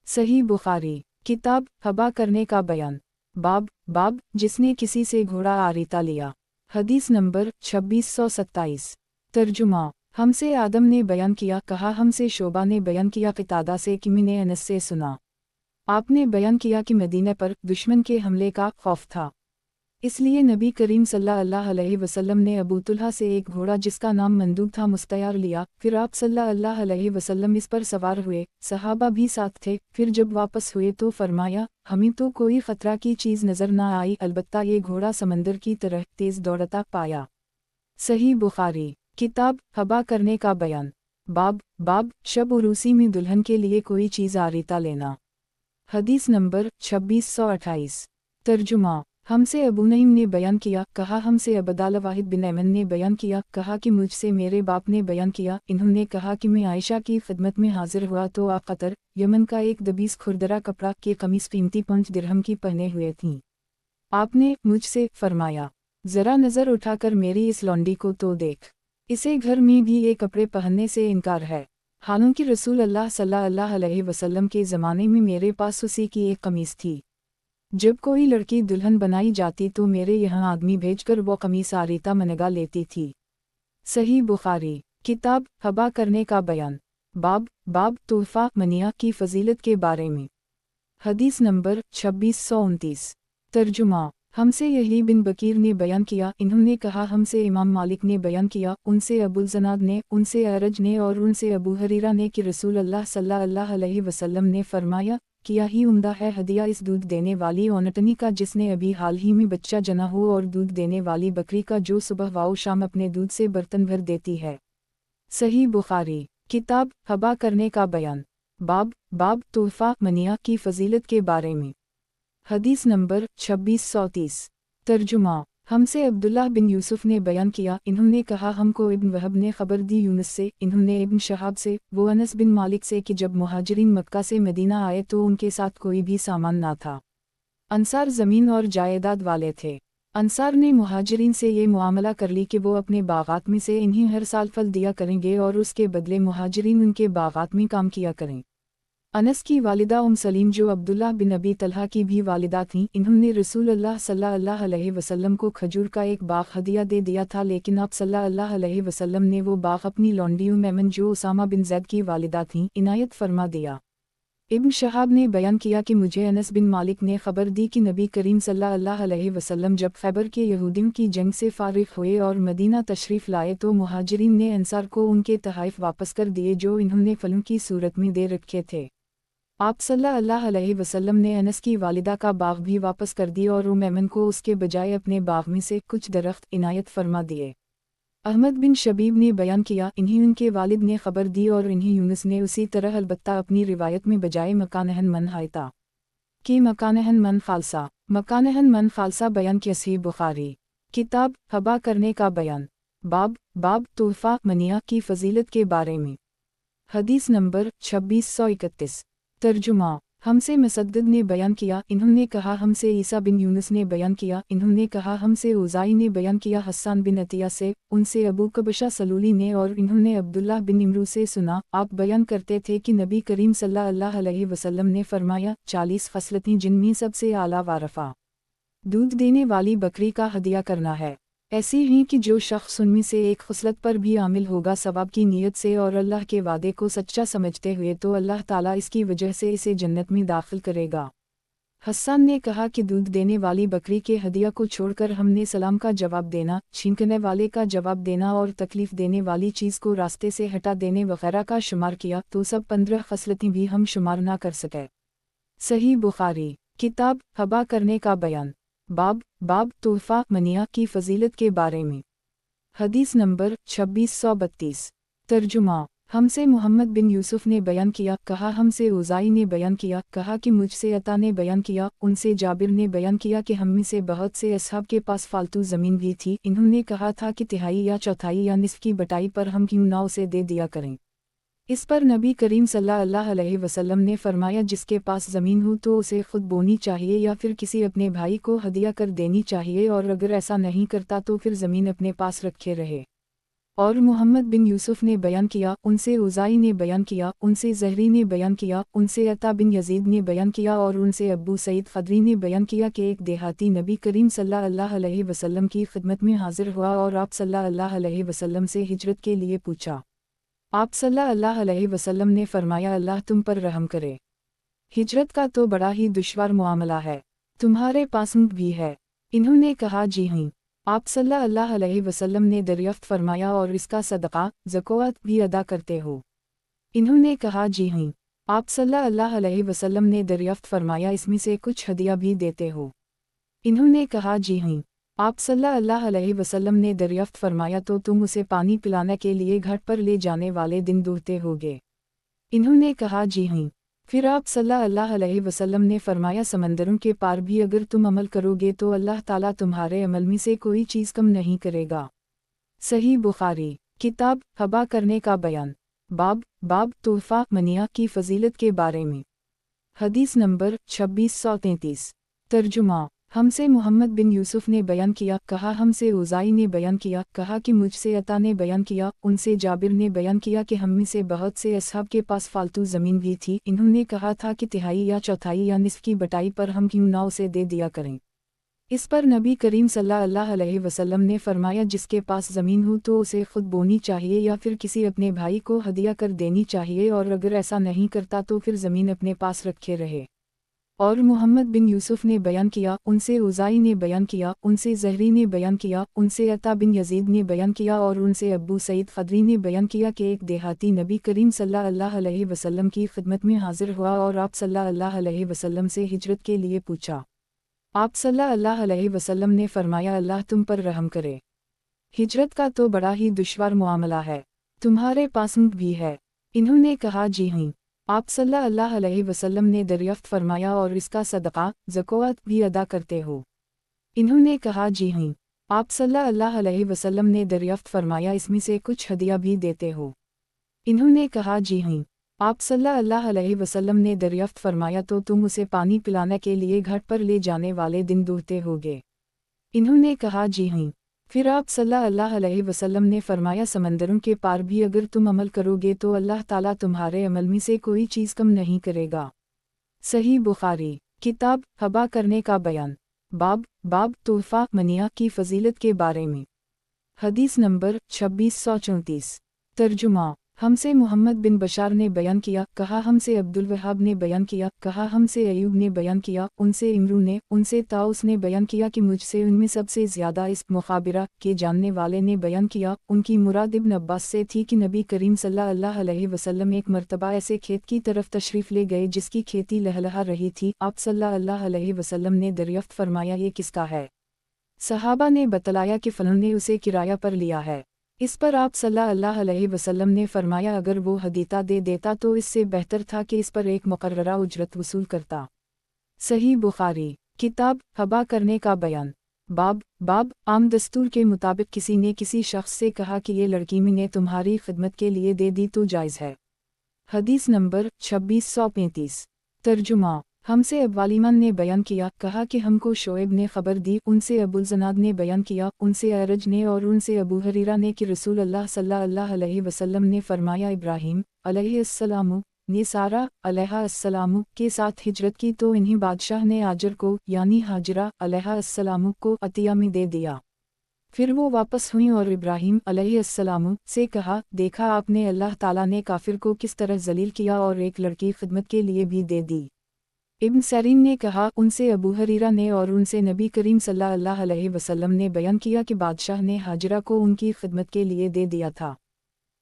[SPEAKER 1] सही बुखारी। किताब हबा करने का बयान। बाब बाब जिसने किसी से घोड़ा आरिता लिया। हदीस नंबर 2627। तर्जुमा। हमसे आदम ने बयान किया, कहा हमसे शोबा ने बयान किया क़तादा से कि मैंने अनस से सुना। आपने बयान किया कि मदीने पर दुश्मन के हमले का खौफ था, इसलिए नबी करीम सल्लल्लाहु अलैहि वसल्लम ने अबू तुल्हा से एक घोड़ा जिसका नाम मंदूब था मुस्तयार लिया। फिर आप सल्लल्लाहु अलैहि वसल्लम इस पर सवार हुए, सहाबा भी साथ थे। फिर जब वापस हुए तो फरमाया हमें तो कोई ख़तरा की चीज़ नज़र न आई, अलबत्ता ये घोड़ा समंदर की तरह तेज़ दौड़ता पाया। सही बुखारी। किताब हबा करने का बयान। बाब शब उरूसी में दुल्हन के लिए कोई चीज़ आरीता लेना। हदीस नंबर 2628। तर्जुमा। हमसे अबू नईम ने बयान किया, कहा हमसे अबदाल वाहिद बिन ऐमन ने बयान किया, कहा कि मुझसे मेरे बाप ने बयान किया, इन्होंने कहा कि मैं आयशा की खिदमत में हाजिर हुआ तो आप कतर यमन का एक दबीस खुरदरा कपड़ा के कमीज कीमती 5 दिरहम की पहने हुए थीं। आपने मुझसे फरमाया, ज़रा नज़र उठाकर मेरी इस लौंडी को तो देख, इसे घर में भी ये कपड़े पहनने से इनकार है। हालांकि रसूल अल्लाह सल्लल्लाहु अलैहि वसल्लम के ज़माने में मेरे पास उसी की एक कमीज़ थी। जब कोई लड़की दुल्हन बनाई जाती तो मेरे यहाँ आदमी भेजकर वो कमीज़ आरीता मनगा लेती थी। सही बुखारी। किताब हबा करने का बयान। बाब तोहफ़ा मनिया की फ़जीलत के बारे में। हदीस नंबर 2629। तर्जुमा। हमसे यही बिन बकीर ने बयान किया, इन्होंने कहा हमसे इमाम मालिक ने बयान किया, उनसे अबुल ज़नाद ने, उनसे अरज ने और उनसे अबू हरीरा ने कि रसूल अल्लाह सल्लल्लाहु अलैहि वसल्लम ने फरमाया, क्या ही उम्दा है हदिया इस दूध देने वाली औनटनी का जिसने अभी हाल ही में बच्चा जना हो, और दूध देने वाली बकरी का जो सुबह वाओ शाम अपने दूध से बर्तन भर देती है। सही बुखारी। किताब हबा करने का बयान। बाब तोहफ़ा मनिया की फ़जीलत के बारे में। हदीस नंबर 2630। तर्जुमा। हमसे अब्दुल्लाह बिन यूसुफ ने बयान किया, इन्होंने कहा हमको इब्न वहब ने खबर दी यूनुस से, इन्होंने इब्न शहाब से, वो अनस बिन मालिक से कि जब मुहाजिरीन मक्का से मदीना आए तो उनके साथ कोई भी सामान ना था। अंसार ज़मीन और जायदाद वाले थे। अंसार ने मुहाजिरीन से ये मुआमला कर ली कि वो अपने बागात में से इन्हीं हर साल फल दिया करेंगे और उसके बदले मुहाजिरीन उनके बागात में काम किया करें। अनस की वालिदा सलीम जो अब्दुल्लाह बिन अबी तलहा की भी वालिदा थीं, इन्होंने रसूल अल्लाह सल्लल्लाहु अलैहि वसल्लम को खजूर का एक बाग हदिया दे दिया था, लेकिन आप सल्लल्लाहु अलैहि वसल्लम ने वो बाग अपनी लौंडी मेमन जो उसामा बिन ज़ैद की वालिदा थीं इनायत फरमा दिया। इब्न शहाब ने बयान किया कि मुझे अनस बिन मालिक ने खबर दी कि नबी करीम सल्लल्लाहु अलैहि वसल्लम जब खैबर के यहूदियों की जंग से फारिग हुए और मदीना तशरीफ़ लाए तो मुहाजिरीन ने अंसार को उनके तोहफ़े वापस कर दिए जो इन्होंने फलों की सूरत में दे रखे थे। आप सल्लल्लाहु अलैहि वसल्लम ने अनस की वालिदा का बाग भी वापस कर दिया और मेमन को उसके बजाय अपने बाग में से कुछ दरख्त इनायत फरमा दिए। अहमद बिन शबीब ने बयान किया, इन्हीं उनके वालिद ने खबर दी और इन्हीं यूनुस ने उसी तरह अलबत्ता अपनी रिवायत में बजाय मकानहन मन हायता कि मकानहन मन खालसा बयान की सही बुखारी। किताब हबा करने का बयान। बाब तोहफ़ा मनिया की फ़जीलत के बारे में। हदीस नंबर 2631। तर्जुमा। हमसे मुसद्दद ने बयान किया, इन्होंने कहा हमसे ईसा बिन यूनुस ने बयान किया, इन्होंने कहा हमसे उज़ाई ने बयान किया हस्सान बिन अतिया से, उनसे अबू कबशा सलूली ने और इन्होंने अब्दुल्लाह बिन इमरू से सुना, आप बयान करते थे कि नबी करीम सल्लल्लाहु अलैहि वसल्लम ने फरमाया, 40 खसलतें जिनमें सबसे आला वारफ़ा दूध देने वाली बकरी का हदिया करना है, ऐसी ही कि जो शख्स उनमें से एक खुसलत पर भी आमिल होगा सवाब की नीयत से और अल्लाह के वादे को सच्चा समझते हुए तो अल्लाह ताला इसकी वजह से इसे जन्नत में दाखिल करेगा। हस्सान ने कहा कि दूध देने वाली बकरी के हदिया को छोड़कर हमने सलाम का जवाब देना, छींकने वाले का जवाब देना और तकलीफ देने वाली चीज़ को रास्ते से हटा देने वगैरह का शुमार किया तो सब 15 खसलतें भी हम शुमार ना कर सके। सही बुखारी। किताब हबा करने का बयान। बाब तोहफ़ा मनिया की फ़जीलत के बारे में। हदीस नंबर 2632। तर्जुमा। हमसे मोहम्मद बिन यूसुफ ने बयान किया, कहा हमसे उज़ाई ने बयान किया, कहा कि मुझसे अता ने बयान किया, उनसे जाबिर ने बयान किया कि हम में से बहुत से असहाब के पास फालतू ज़मीन भी थी, इन्होंने कहा था कि तिहाई या चौथाई या निस्फ़ की बटाई पर हम क्यों ना उसे दे दिया करें। इस पर नबी करीम सल्लल्लाहु अलैहि वसल्लम ने फरमाया, जिसके पास ज़मीन हो तो उसे खुद बोनी चाहिए या फिर किसी अपने भाई को हदिया कर देनी चाहिए, और अगर ऐसा नहीं करता तो फिर ज़मीन अपने पास रखे रहे। और मोहम्मद बिन यूसुफ ने बयान किया, उनसे उज़ाई ने बयान किया, उनसे ज़हरी ने बयान किया, उनसे अता बिन यजीद ने बयान किया और उनसे अब्बू सईद खदरी ने बयान किया कि एक देहाती नबी करीम सल्लल्लाहु अलैहि वसल्लम की खिदमत में हाजिर हुआ और आप सल्लल्लाहु अलैहि वसल्लम से हिजरत के लिए पूछा। आप सल्लल्लाहु अलैहि वसल्लम ने फरमाया, अल्लाह तुम पर रहम करे। हिजरत का तो बड़ा ही दुश्वार मामला है, तुम्हारे पास ऊँट भी है? इन्होंने कहा, जी हाँ। आप सल्लल्लाहु अलैहि वसल्लम ने दरियाफ्त फरमाया, और इसका सदका ज़कात भी अदा करते हो? इन्होंने कहा, जी हाँ। आप सल्लल्लाहु अलैहि वसल्लम ने दरियाफ्त फरमाया, इसमें से कुछ हदिया भी देते हो? इन्होंने कहा, जी हाँ। आप सल्लल्लाहु अलैहि वसल्लम ने दरियाफ्त फरमाया तो तुम उसे पानी पिलाने के लिए घाट पर ले जाने वाले दिन दूरते होगे। इन्होंने कहा जी हाँ। फिर आप सल्लल्लाहु अलैहि वसल्लम ने फरमाया समंदरों के पार भी अगर तुम अमल करोगे तो अल्लाह ताला तुम्हारे अमल में से कोई चीज़ कम नहीं करेगा। सही बुखारी। किताब हबा करने का बयान। बाब तोहफा मनिया की फजीलत के बारे में। हदीस नंबर 2633। तर्जुमा। हमसे मोहम्मद बिन यूसुफ ने बयान किया, कहा हमसे उज़ाई ने बयान किया, कहा कि मुझसे अता ने बयान किया, उनसे जाबिर ने बयान किया कि हम में से बहुत से असहाब के पास फालतू ज़मीन भी थी। इन्होंने कहा था कि तिहाई या चौथाई या निस्फ की बटाई पर हम क्यों ना उसे दे दिया करें। इस पर नबी करीम सल्लल्लाहु अलैहि वसल्लम ने फरमाया जिसके पास ज़मीन हो तो उसे खुद बोनी चाहिए या फिर किसी अपने भाई को हदिया कर देनी चाहिए, और अगर ऐसा नहीं करता तो फिर ज़मीन अपने पास रखे रहे। और मोहम्मद बिन यूसुफ ने बयान किया, उनसे उज़ाई ने बयान किया, उनसे ज़हरी ने बयान किया, उनसे अता बिन यजीद ने बयान किया और उनसे अबू सईद खदरी ने बयान किया कि एक देहाती नबी करीम सल्लल्लाहु अलैहि वसल्लम की खिदमत में हाजिर हुआ और आप सल्लल्लाहु अलैहि वसल्लम से हिजरत के लिए पूछा। आप सल्लल्लाहु अलैहि वसल्लम ने फरमाया अल्लाह तुम पर रहम करे। हिजरत का तो बड़ा ही दुश्वार मामला है, तुम्हारे पास ऊँट भी है। इन्होंने कहा जी हाँ। आप सल्लल्लाहु अलैहि वसल्लम ने दरियाफ्त फरमाया और इसका सदका ज़कात भी अदा करते हो। इन्होंने कहा जी हाँ। आप सल्लल्लाहु अलैहि वसल्लम ने दरियाफ्त फरमाया इसमें से कुछ हदिया भी देते हो। इन्होंने कहा जी हाँ। आप सल्लल्लाहु अलैहि वसल्लम ने दरियाफ्त फरमाया तो तुम उसे पानी पिलाने के लिए घाट पर ले जाने वाले दिन दूरते होगे। इन्होंने कहा जी हाँ। फिर आप सल्लल्लाहु अलैहि वसल्लम ने फरमाया समंदरों के पार भी अगर तुम अमल करोगे तो अल्लाह ताला तुम्हारे अमल में से कोई चीज़ कम नहीं करेगा। सही बुखारी। किताब हबा करने का बयान। बाब तोहफा मनिया की फजीलत के बारे में। हदीस नंबर 2634। तर्जुमा। हमसे मोहम्मद बिन बशार ने बयान किया, कहा हमसे अब्दुल वहाब ने बयान किया, कहा हमसे अयूब ने बयान किया, उनसे इमरू ने, उनसे ताउस ने बयान किया कि मुझसे उनमें सबसे ज़्यादा इस मुखाबिरा के जानने वाले ने बयान किया। उनकी मुराद इब्न अब्बास से थी कि नबी करीम सल्लल्लाहु अलैहि वसल्लम एक मरतबा ऐसे खेत की तरफ तशरीफ़ ले गए जिसकी खेती लहलहा रही थी। आप सल्लल्लाहु अलैहि वसल्लम ने दरियाफ्त फरमाया ये किसका है? सहाबा ने बतलाया कि फ़लाँ ने उसे किराया पर लिया है। इस पर आप सल्लल्लाहु अलैहि वसल्लम ने फरमाया अगर वो हदीता दे देता तो इससे बेहतर था कि इस पर एक मुकर्ररा उजरत वसूल करता। सही बुखारी। किताब हबा करने का बयान। बाब आम दस्तूर के मुताबिक किसी ने किसी शख्स से कहा कि ये लड़की मैंने तुम्हारी खिदमत के लिए दे दी तो जायज़ है। हदीस नंबर 2635। तर्जुमा। हमसे अब्वालिमान ने बयान किया, कहा कि हमको शोएब ने खबर दी, उनसे अबुल ज़नाद ने बयान किया, उनसे अरज ने और उनसे अबू हरीरा ने कि रसूल अल्लाह सल्लल्लाहु अलैहि वसल्लम ने फरमाया इब्राहीम अलैहिस्सलाम ने सारा अलैहिस्सलाम के साथ हिजरत की तो इन्हीं बादशाह ने आजर को यानी हाजरा अलैहिस्सलाम को अतिया में दे दिया। फिर वो वापस हुई और इब्राहीम अलैहिस्सलाम से कहा, देखा आपने अल्लाह ताला ने काफिर को किस तरह जलील किया और एक लड़की खिदमत के लिए भी दे दी। इब्न सरीन ने कहा, उनसे अबू हरीरा ने और उनसे नबी करीम सल्लल्लाहु अलैहि वसल्लम ने बयान किया कि बादशाह ने हाजरा को उनकी खिदमत के लिए दे दिया था।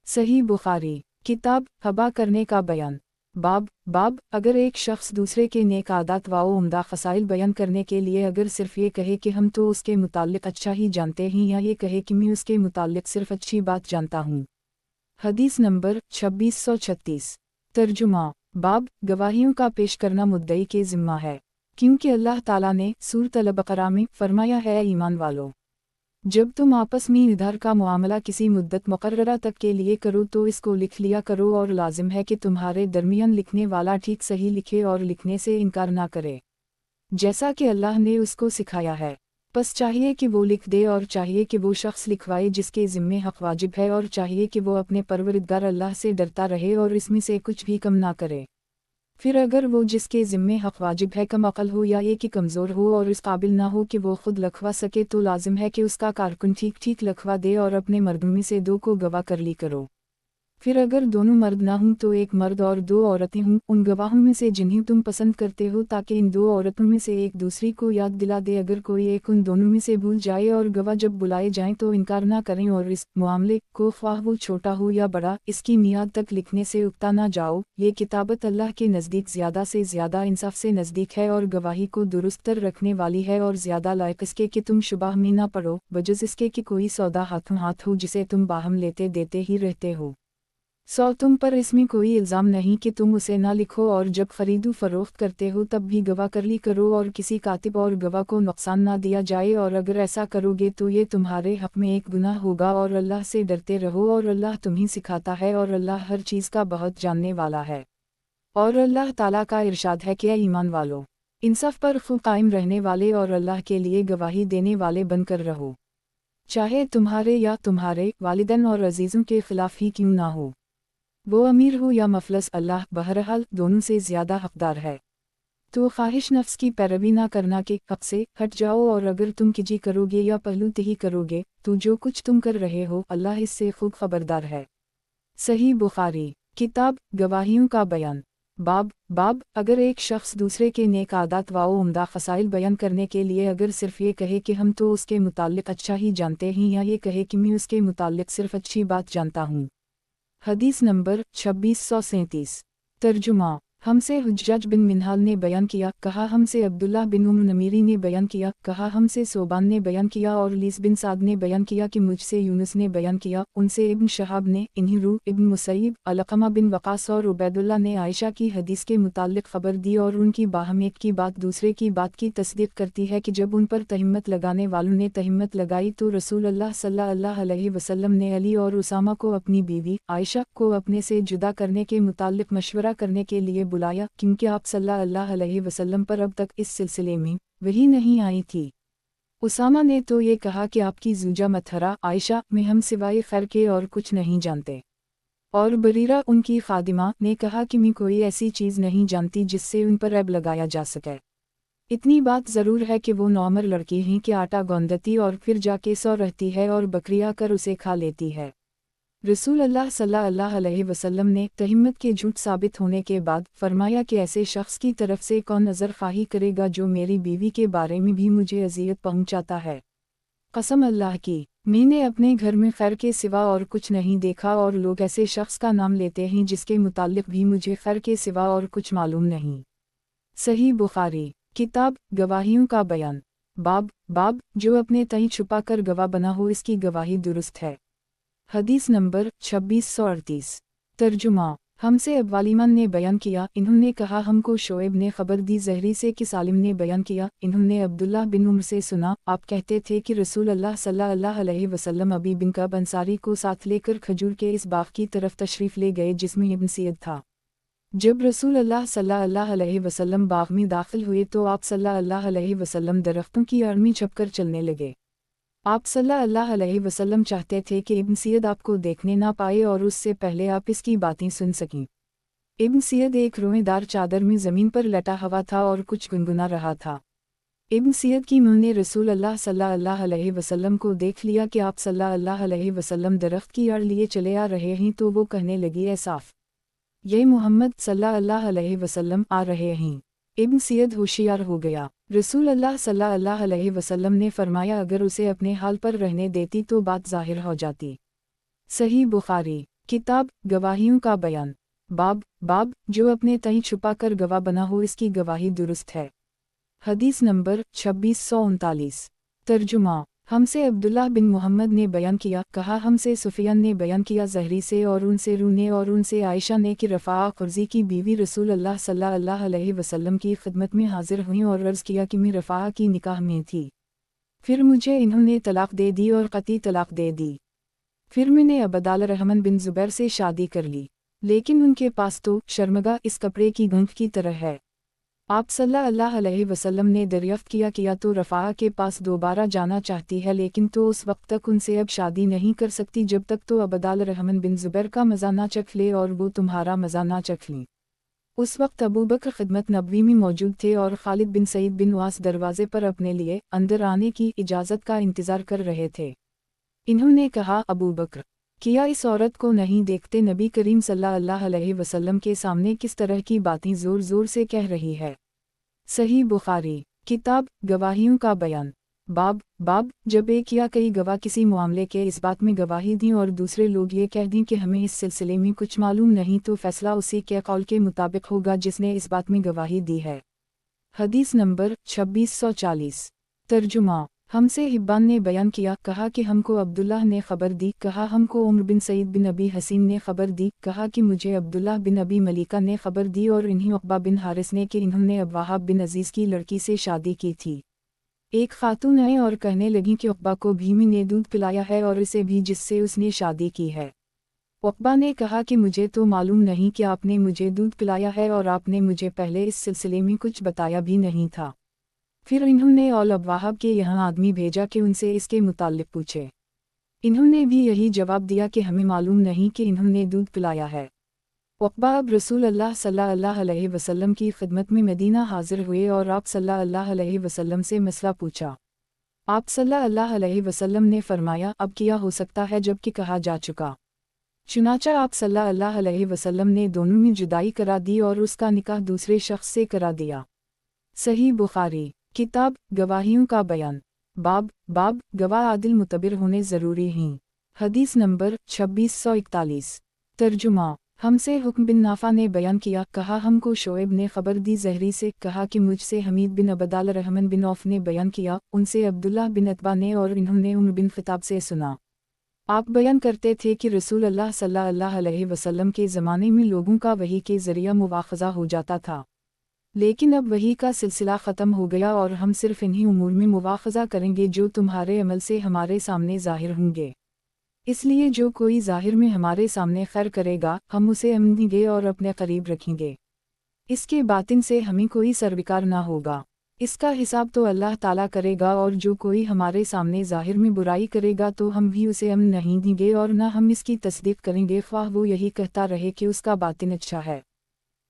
[SPEAKER 1] सही बुखारी। किताब हबा करने का बयान। बाब अगर एक शख्स दूसरे के नेक आदात व उम्दा खसाइल बयान करने के लिए अगर सिर्फ ये कहे कि हम तो उसके मुताल्लिक अच्छा ही जानते हैं या ये कहे कि मैं उसके मुताल्लिक सिर्फ अच्छी बात जानता हूँ। हदीस नंबर 2636। तर्जुमा। बाब गवाहियों का पेश करना मुद्दई के ज़िम्मा है, क्योंकि अल्लाह ताला ने सूरत अल-बक़रा में फरमाया है ईमान वालों, जब तुम आपस में इधर का मामला किसी मुद्दत मुकर्ररा तक के लिए करो तो इसको लिख लिया करो और लाजिम है कि तुम्हारे दरमियान लिखने वाला ठीक सही लिखे और लिखने से इनकार ना करे, जैसा कि अल्लाह ने उसको सिखाया है। बस चाहिए कि वो लिख दे और चाहिए कि वो शख्स लिखवाए जिसके ज़िम्मे हक़ वाजिब है और चाहिए कि वो अपने परवरदिगार अल्लाह से डरता रहे और इसमें से कुछ भी कम ना करे। फिर अगर वो जिसके ज़िम्मे हक़ वाजिब है कम अक़ल हो या ये कि कमज़ोर हो और इस काबिल ना हो कि वो खुद लखवा सके तो लाजिम है कि उसका कारकुन ठीक ठीक लखवा दे और अपने मर्दों में से दो को गवाह कर ली करो। फिर अगर दोनों मर्द ना हों तो एक मर्द और दो औरतें हों उन गवाहों में से जिन्हें तुम पसंद करते हो, ताकि इन दो औरतों में से एक दूसरी को याद दिला दे। अगर कोई एक उन दोनों में से भूल जाए और गवाह जब बुलाए जाएं तो इनकार ना करें, और इस मामले को ख्वाह वो छोटा हो या बड़ा इसकी मियाद तक लिखने से उकता ना जाओ। ये किताबत अल्लाह के नज़दीक ज़्यादा से ज़्यादा इंसाफ से नज़दीक है और गवाही को दुरुस्तर रखने वाली है, और ज़्यादा लायक इसके कि तुम शुबाह में ना पड़ो, बजस इसके कि कोई सौदा हाथों हाथ हो जिसे तुम बाहम लेते देते ही रहते हो। तुम पर इसमें कोई इल्ज़ाम नहीं कि तुम उसे ना लिखो, और जब खरीदो फरोख्त करते हो तब भी गवाह करली करो और किसी कातिब और गवाह को नुकसान ना दिया जाए, और अगर ऐसा करोगे तो ये तुम्हारे हक़ में एक गुनाह होगा। और अल्लाह से डरते रहो, और अल्लाह तुम्हें सिखाता है, और अल्लाह हर चीज़ का बहुत जानने वाला है। और अल्लाह ताला का इरशाद है कि ऐ ईमान वालों, इंसाफ पर खूब कायम रहने वाले और अल्लाह के लिए गवाही देने वाले बनकर रहो, चाहे तुम्हारे या तुम्हारे वालिदैन और अजीज़ों के खिलाफ ही क्यों ना हो। वो अमीर हो या मफलस, अल्लाह बहरहाल दोनों से ज़्यादा हक़दार है। तो ख्वाहिश नफ्स की पैरवी ना करना के हक़ से हट जाओ, और अगर तुम किजी करोगे या पहलू तही करोगे तो जो कुछ तुम कर रहे हो अल्लाह इससे खूब खबरदार है। सही बुखारी किताब गवाहियों का बयान। बाब अगर एक शख्स दूसरे के नेक आदत व उम्दा ख़साइल बयान करने के लिए अगर सिर्फ़ ये कहे कि हम तो उसके मुताल्लिक़ अच्छा ही जानते हैं, या ये कहे कि मैं उसके मुताल्लिक़ सिर्फ़ अच्छी बात जानता हूँ। हदीस नंबर 2637। तर्जुमा। हमसे हुज्जाज बिन मिन्हाल ने बयान किया, कहा हमसे अब्दुल्लाह बिन उम्र नमीरी ने बयान किया, कहा हमसे सोबान ने बयान किया, और लीस बिन साद ने बयान किया कि मुझसे यूनुस ने बयान किया, उनसे इब्न शहाब ने, इन्हीं रू इब्न मुसैब, अलक़मा बिन वक़ास और उबैदुल्लाह ने आयशा की हदीस के मुताल्लिक़ ख़बर दी, और उनकी बाहम एक की बात दूसरे की बात की तस्दीक़ करती है कि जब उन पर तहिम्मत लगाने वालों ने तहिम्मत लगाई तो रसूल अल्लाह सल्लल्लाहु अलैहि वसल्लम ने अली और उसामा को अपनी बीवी आयशा को अपने से जुदा करने के मुताल्लिक़ मशवरा करने के लिए बुलाया, क्योंकि आप सल्लल्लाहु अलैहि वसल्लम पर अब तक इस सिलसिले में वही नहीं आई थी। उसामा ने तो ये कहा कि आपकी ज़ूजा मतहरा आयशा में हम सिवाय खैर के और कुछ नहीं जानते, और बरीरा उनकी खादिमा ने कहा कि मैं कोई ऐसी चीज़ नहीं जानती जिससे उन पर ऐब लगाया जा सके। इतनी बात ज़रूर है कि वो नौमर लड़की हैं कि आटा गौंदती और फिर जाके सो रहती है और बकरियाँ कर उसे खा लेती है। रसूल अल्लाह सल्लल्लाहु अलैहि वसल्लम ने तहिम्मत के झूठ साबित होने के बाद फरमाया कि ऐसे शख्स की तरफ से कौन नज़र ख़ाही करेगा जो मेरी बीवी के बारे में भी मुझे अज़ियत पहुंचाता है। कसम अल्लाह की, मैंने अपने घर में खैर के सिवा और कुछ नहीं देखा, और लोग ऐसे शख्स का नाम लेते हैं जिसके मुताल्लिक़ भी मुझे खैर के सिवा और कुछ मालूम नहीं। सही बुखारी किताब गवाहियों का बयान। बाब जो अपने तय छुपा कर गवाह बना हो इसकी गवाही दुरुस्त है। हदीस नंबर 2638। तर्जुमा। हमसे अब्वालिमान ने बयान किया, इन्होंने कहा हमको शोएब ने खबर दी ज़हरी से कि सालिम ने बयान किया, इन्होंने अब्दुल्लाह बिन उम्र से सुना, आप कहते थे कि रसूल अल्लाह सल्लल्लाहु अलैहि वसल्लम अबी बिन कब अंसारी को साथ लेकर खजूर के इस बाग की तरफ तशरीफ़ ले गए जिसमें इब्न सैद था। जब रसूल अल्लाह सल्लल्लाहु अलैहि वसल्लम बाग में दाखिल हुए तो आप सल्लल्लाहु अलैहि वसल्लम दरख्तों की आड़ में छपकर चलने लगे। आप सल्लल्लाहु अलैहि वसल्लम चाहते थे कि इब्न सैद आपको देखने ना पाए और उससे पहले आप इसकी बातें सुन सकें। इब्न सैद एक रोएदार चादर में ज़मीन पर लटा हुआ था और कुछ गुनगुना रहा था। इब्न सैद की मुँह ने रसूल अल्लाह सल्लल्लाहु अलैहि वसल्लम को देख लिया कि आप सल्लल्लाहु अलैहि वसल्लम दरख्त की आड़ लिए चले आ रहे हैं, तो वो कहने लगी, ऐ साफ़, ये मोहम्मद सल्लल्लाहु अलैहि वसल्लम आ रहे हैं। इब्न सैद होशियार हो गया। रसूल अल्लाह सल्लल्लाहु अलैहि वसल्लम ने फरमाया, अगर उसे अपने हाल पर रहने देती तो बात ज़ाहिर हो जाती। सही बुखारी किताब गवाहियों का बयान। बाब जो अपने तय छुपा कर गवाह बना हो इसकी गवाही दुरुस्त है। हदीस नंबर 2639। तर्जुमा। हमसे अब्दुल्लाह बिन मोहम्मद ने बयान किया, कहा हमसे सुफियान ने बयान किया ज़हरी से, और उनसे रूने और उनसे आयशा ने कि रफ़ा क़ुरज़ी की बीवी रसूल अल्लाह सल्लल्लाहु अलैहि वसल्लम की खिदमत में हाजिर हुई और अर्ज़ किया कि मैं रफ़ा की निकाह में थी, फिर मुझे इन्होंने तलाक़ दे दी और क़ती तलाक़ दे दी। फिर मैंने अबदाल रहमान बिन ज़ुबैर से शादी कर ली, लेकिन उनके पास तो शर्मगा इस कपड़े की गंठ की तरह है। आप सल्लल्लाहु अलैहि वसल्लम ने दरियाफ्त किया तो रफ़ा के पास दोबारा जाना चाहती है, लेकिन तो उस वक्त तक उनसे अब शादी नहीं कर सकती जब तक तो अबदाल रहमान बिन ज़ुबैर का मज़ा ना चख ले और वो तुम्हारा मज़ा ना चख लें। उस वक्त अबू बकर खिदमत नबवी में मौजूद थे और खालिद बिन सईद बिन वास दरवाज़े पर अपने लिए अंदर आने की इजाज़त का इंतज़ार कर रहे थे। इन्होंने कहा, अबू बकर, کیا اس عورت کو نہیں دیکھتے نبی کریم صلی اللہ علیہ وسلم کے سامنے کس طرح کی باتیں زور زور سے کہہ رہی ہے؟ صحیح بخاری کتاب گواہیوں کا بیان باب جب ایک یا کئی گواہ کسی معاملے کے اس بات میں گواہی دیں اور دوسرے لوگ یہ کہہ دیں کہ ہمیں اس سلسلے میں کچھ معلوم نہیں تو فیصلہ اسی کے قول کے مطابق ہوگا جس نے اس بات میں گواہی دی ہے۔ حدیث نمبر 2640 ترجمہ ہم سے حبان نے بیان کیا کہا کہ ہم کو عبداللہ نے خبر دی، کہا ہم کو عمر بن سعید بن ابی حسین نے خبر دی، کہا کہ مجھے عبداللہ بن ابی ملیکہ نے خبر دی اور انہیں عقبہ بن حارث نے کہ انہوں نے ابواہب بن عزیز کی لڑکی سے شادی کی تھی۔ ایک خاتون آئے اور کہنے لگیں کہ عقبہ کو بھی میں نے دودھ پلایا ہے اور اسے بھی جس سے اس نے شادی کی ہے۔ عقبہ نے کہا کہ مجھے تو معلوم نہیں کہ آپ نے مجھے دودھ پلایا ہے اور آپ نے مجھے پہلے اس سلسلے میں کچھ بتایا بھی نہیں تھا۔ پھر انہوں نے اول ابواہب کے یہاں آدمی بھیجا کہ ان سے اس کے متعلق پوچھے۔ انہوں نے بھی یہی جواب دیا کہ ہمیں معلوم نہیں کہ انہوں نے دودھ پلایا ہے۔ عقبہ اب رسول اللہ صلی اللہ علیہ وسلم کی خدمت میں مدینہ حاضر ہوئے اور آپ صلی اللہ علیہ وسلم سے مسئلہ پوچھا۔ آپ صلی اللہ علیہ وسلم نے فرمایا اب کیا ہو سکتا ہے جب کہ کہا جا چکا۔ چنانچہ آپ صلی اللہ علیہ وسلم نے دونوں میں جدائی کرا دی اور اس کا نکاح دوسرے شخص سے کرا دیا۔ صحیح بخاری کتاب گواہیوں کا بیان باب گواہ عادل معتبر ہونے ضروری ہیں۔ حدیث نمبر 2641 ترجمہ ہم سے حکم بن نافع نے بیان کیا، کہا ہم کو شعیب نے خبر دی زہری سے، کہا کہ مجھ سے حمید بن عبد الرحمن بن عوف نے بیان کیا، ان سے عبداللہ بن عتبہ نے، اور انہوں نے عمر بن خطاب سے سنا۔ آپ بیان کرتے تھے کہ رسول اللہ صلی اللہ علیہ وسلم کے زمانے میں لوگوں کا وحی کے ذریعہ مواخذہ ہو جاتا تھا، لیکن اب وحی کا سلسلہ ختم ہو گیا اور ہم صرف انہی امور میں مواخذہ کریں گے جو تمہارے عمل سے ہمارے سامنے ظاہر ہوں گے۔ اس لیے جو کوئی ظاہر میں ہمارے سامنے خیر کرے گا ہم اسے امن دیں گے اور اپنے قریب رکھیں گے، اس کے باطن سے ہمیں کوئی سروکار نہ ہوگا۔ اس کا حساب تو اللہ تعالیٰ کرے گا، اور جو کوئی ہمارے سامنے ظاہر میں برائی کرے گا تو ہم بھی اسے امن نہیں دیں گے اور نہ ہم اس کی تصدیق کریں گے، خواہ وہ یہی کہتا رہے کہ اس کا باطن اچھا ہے۔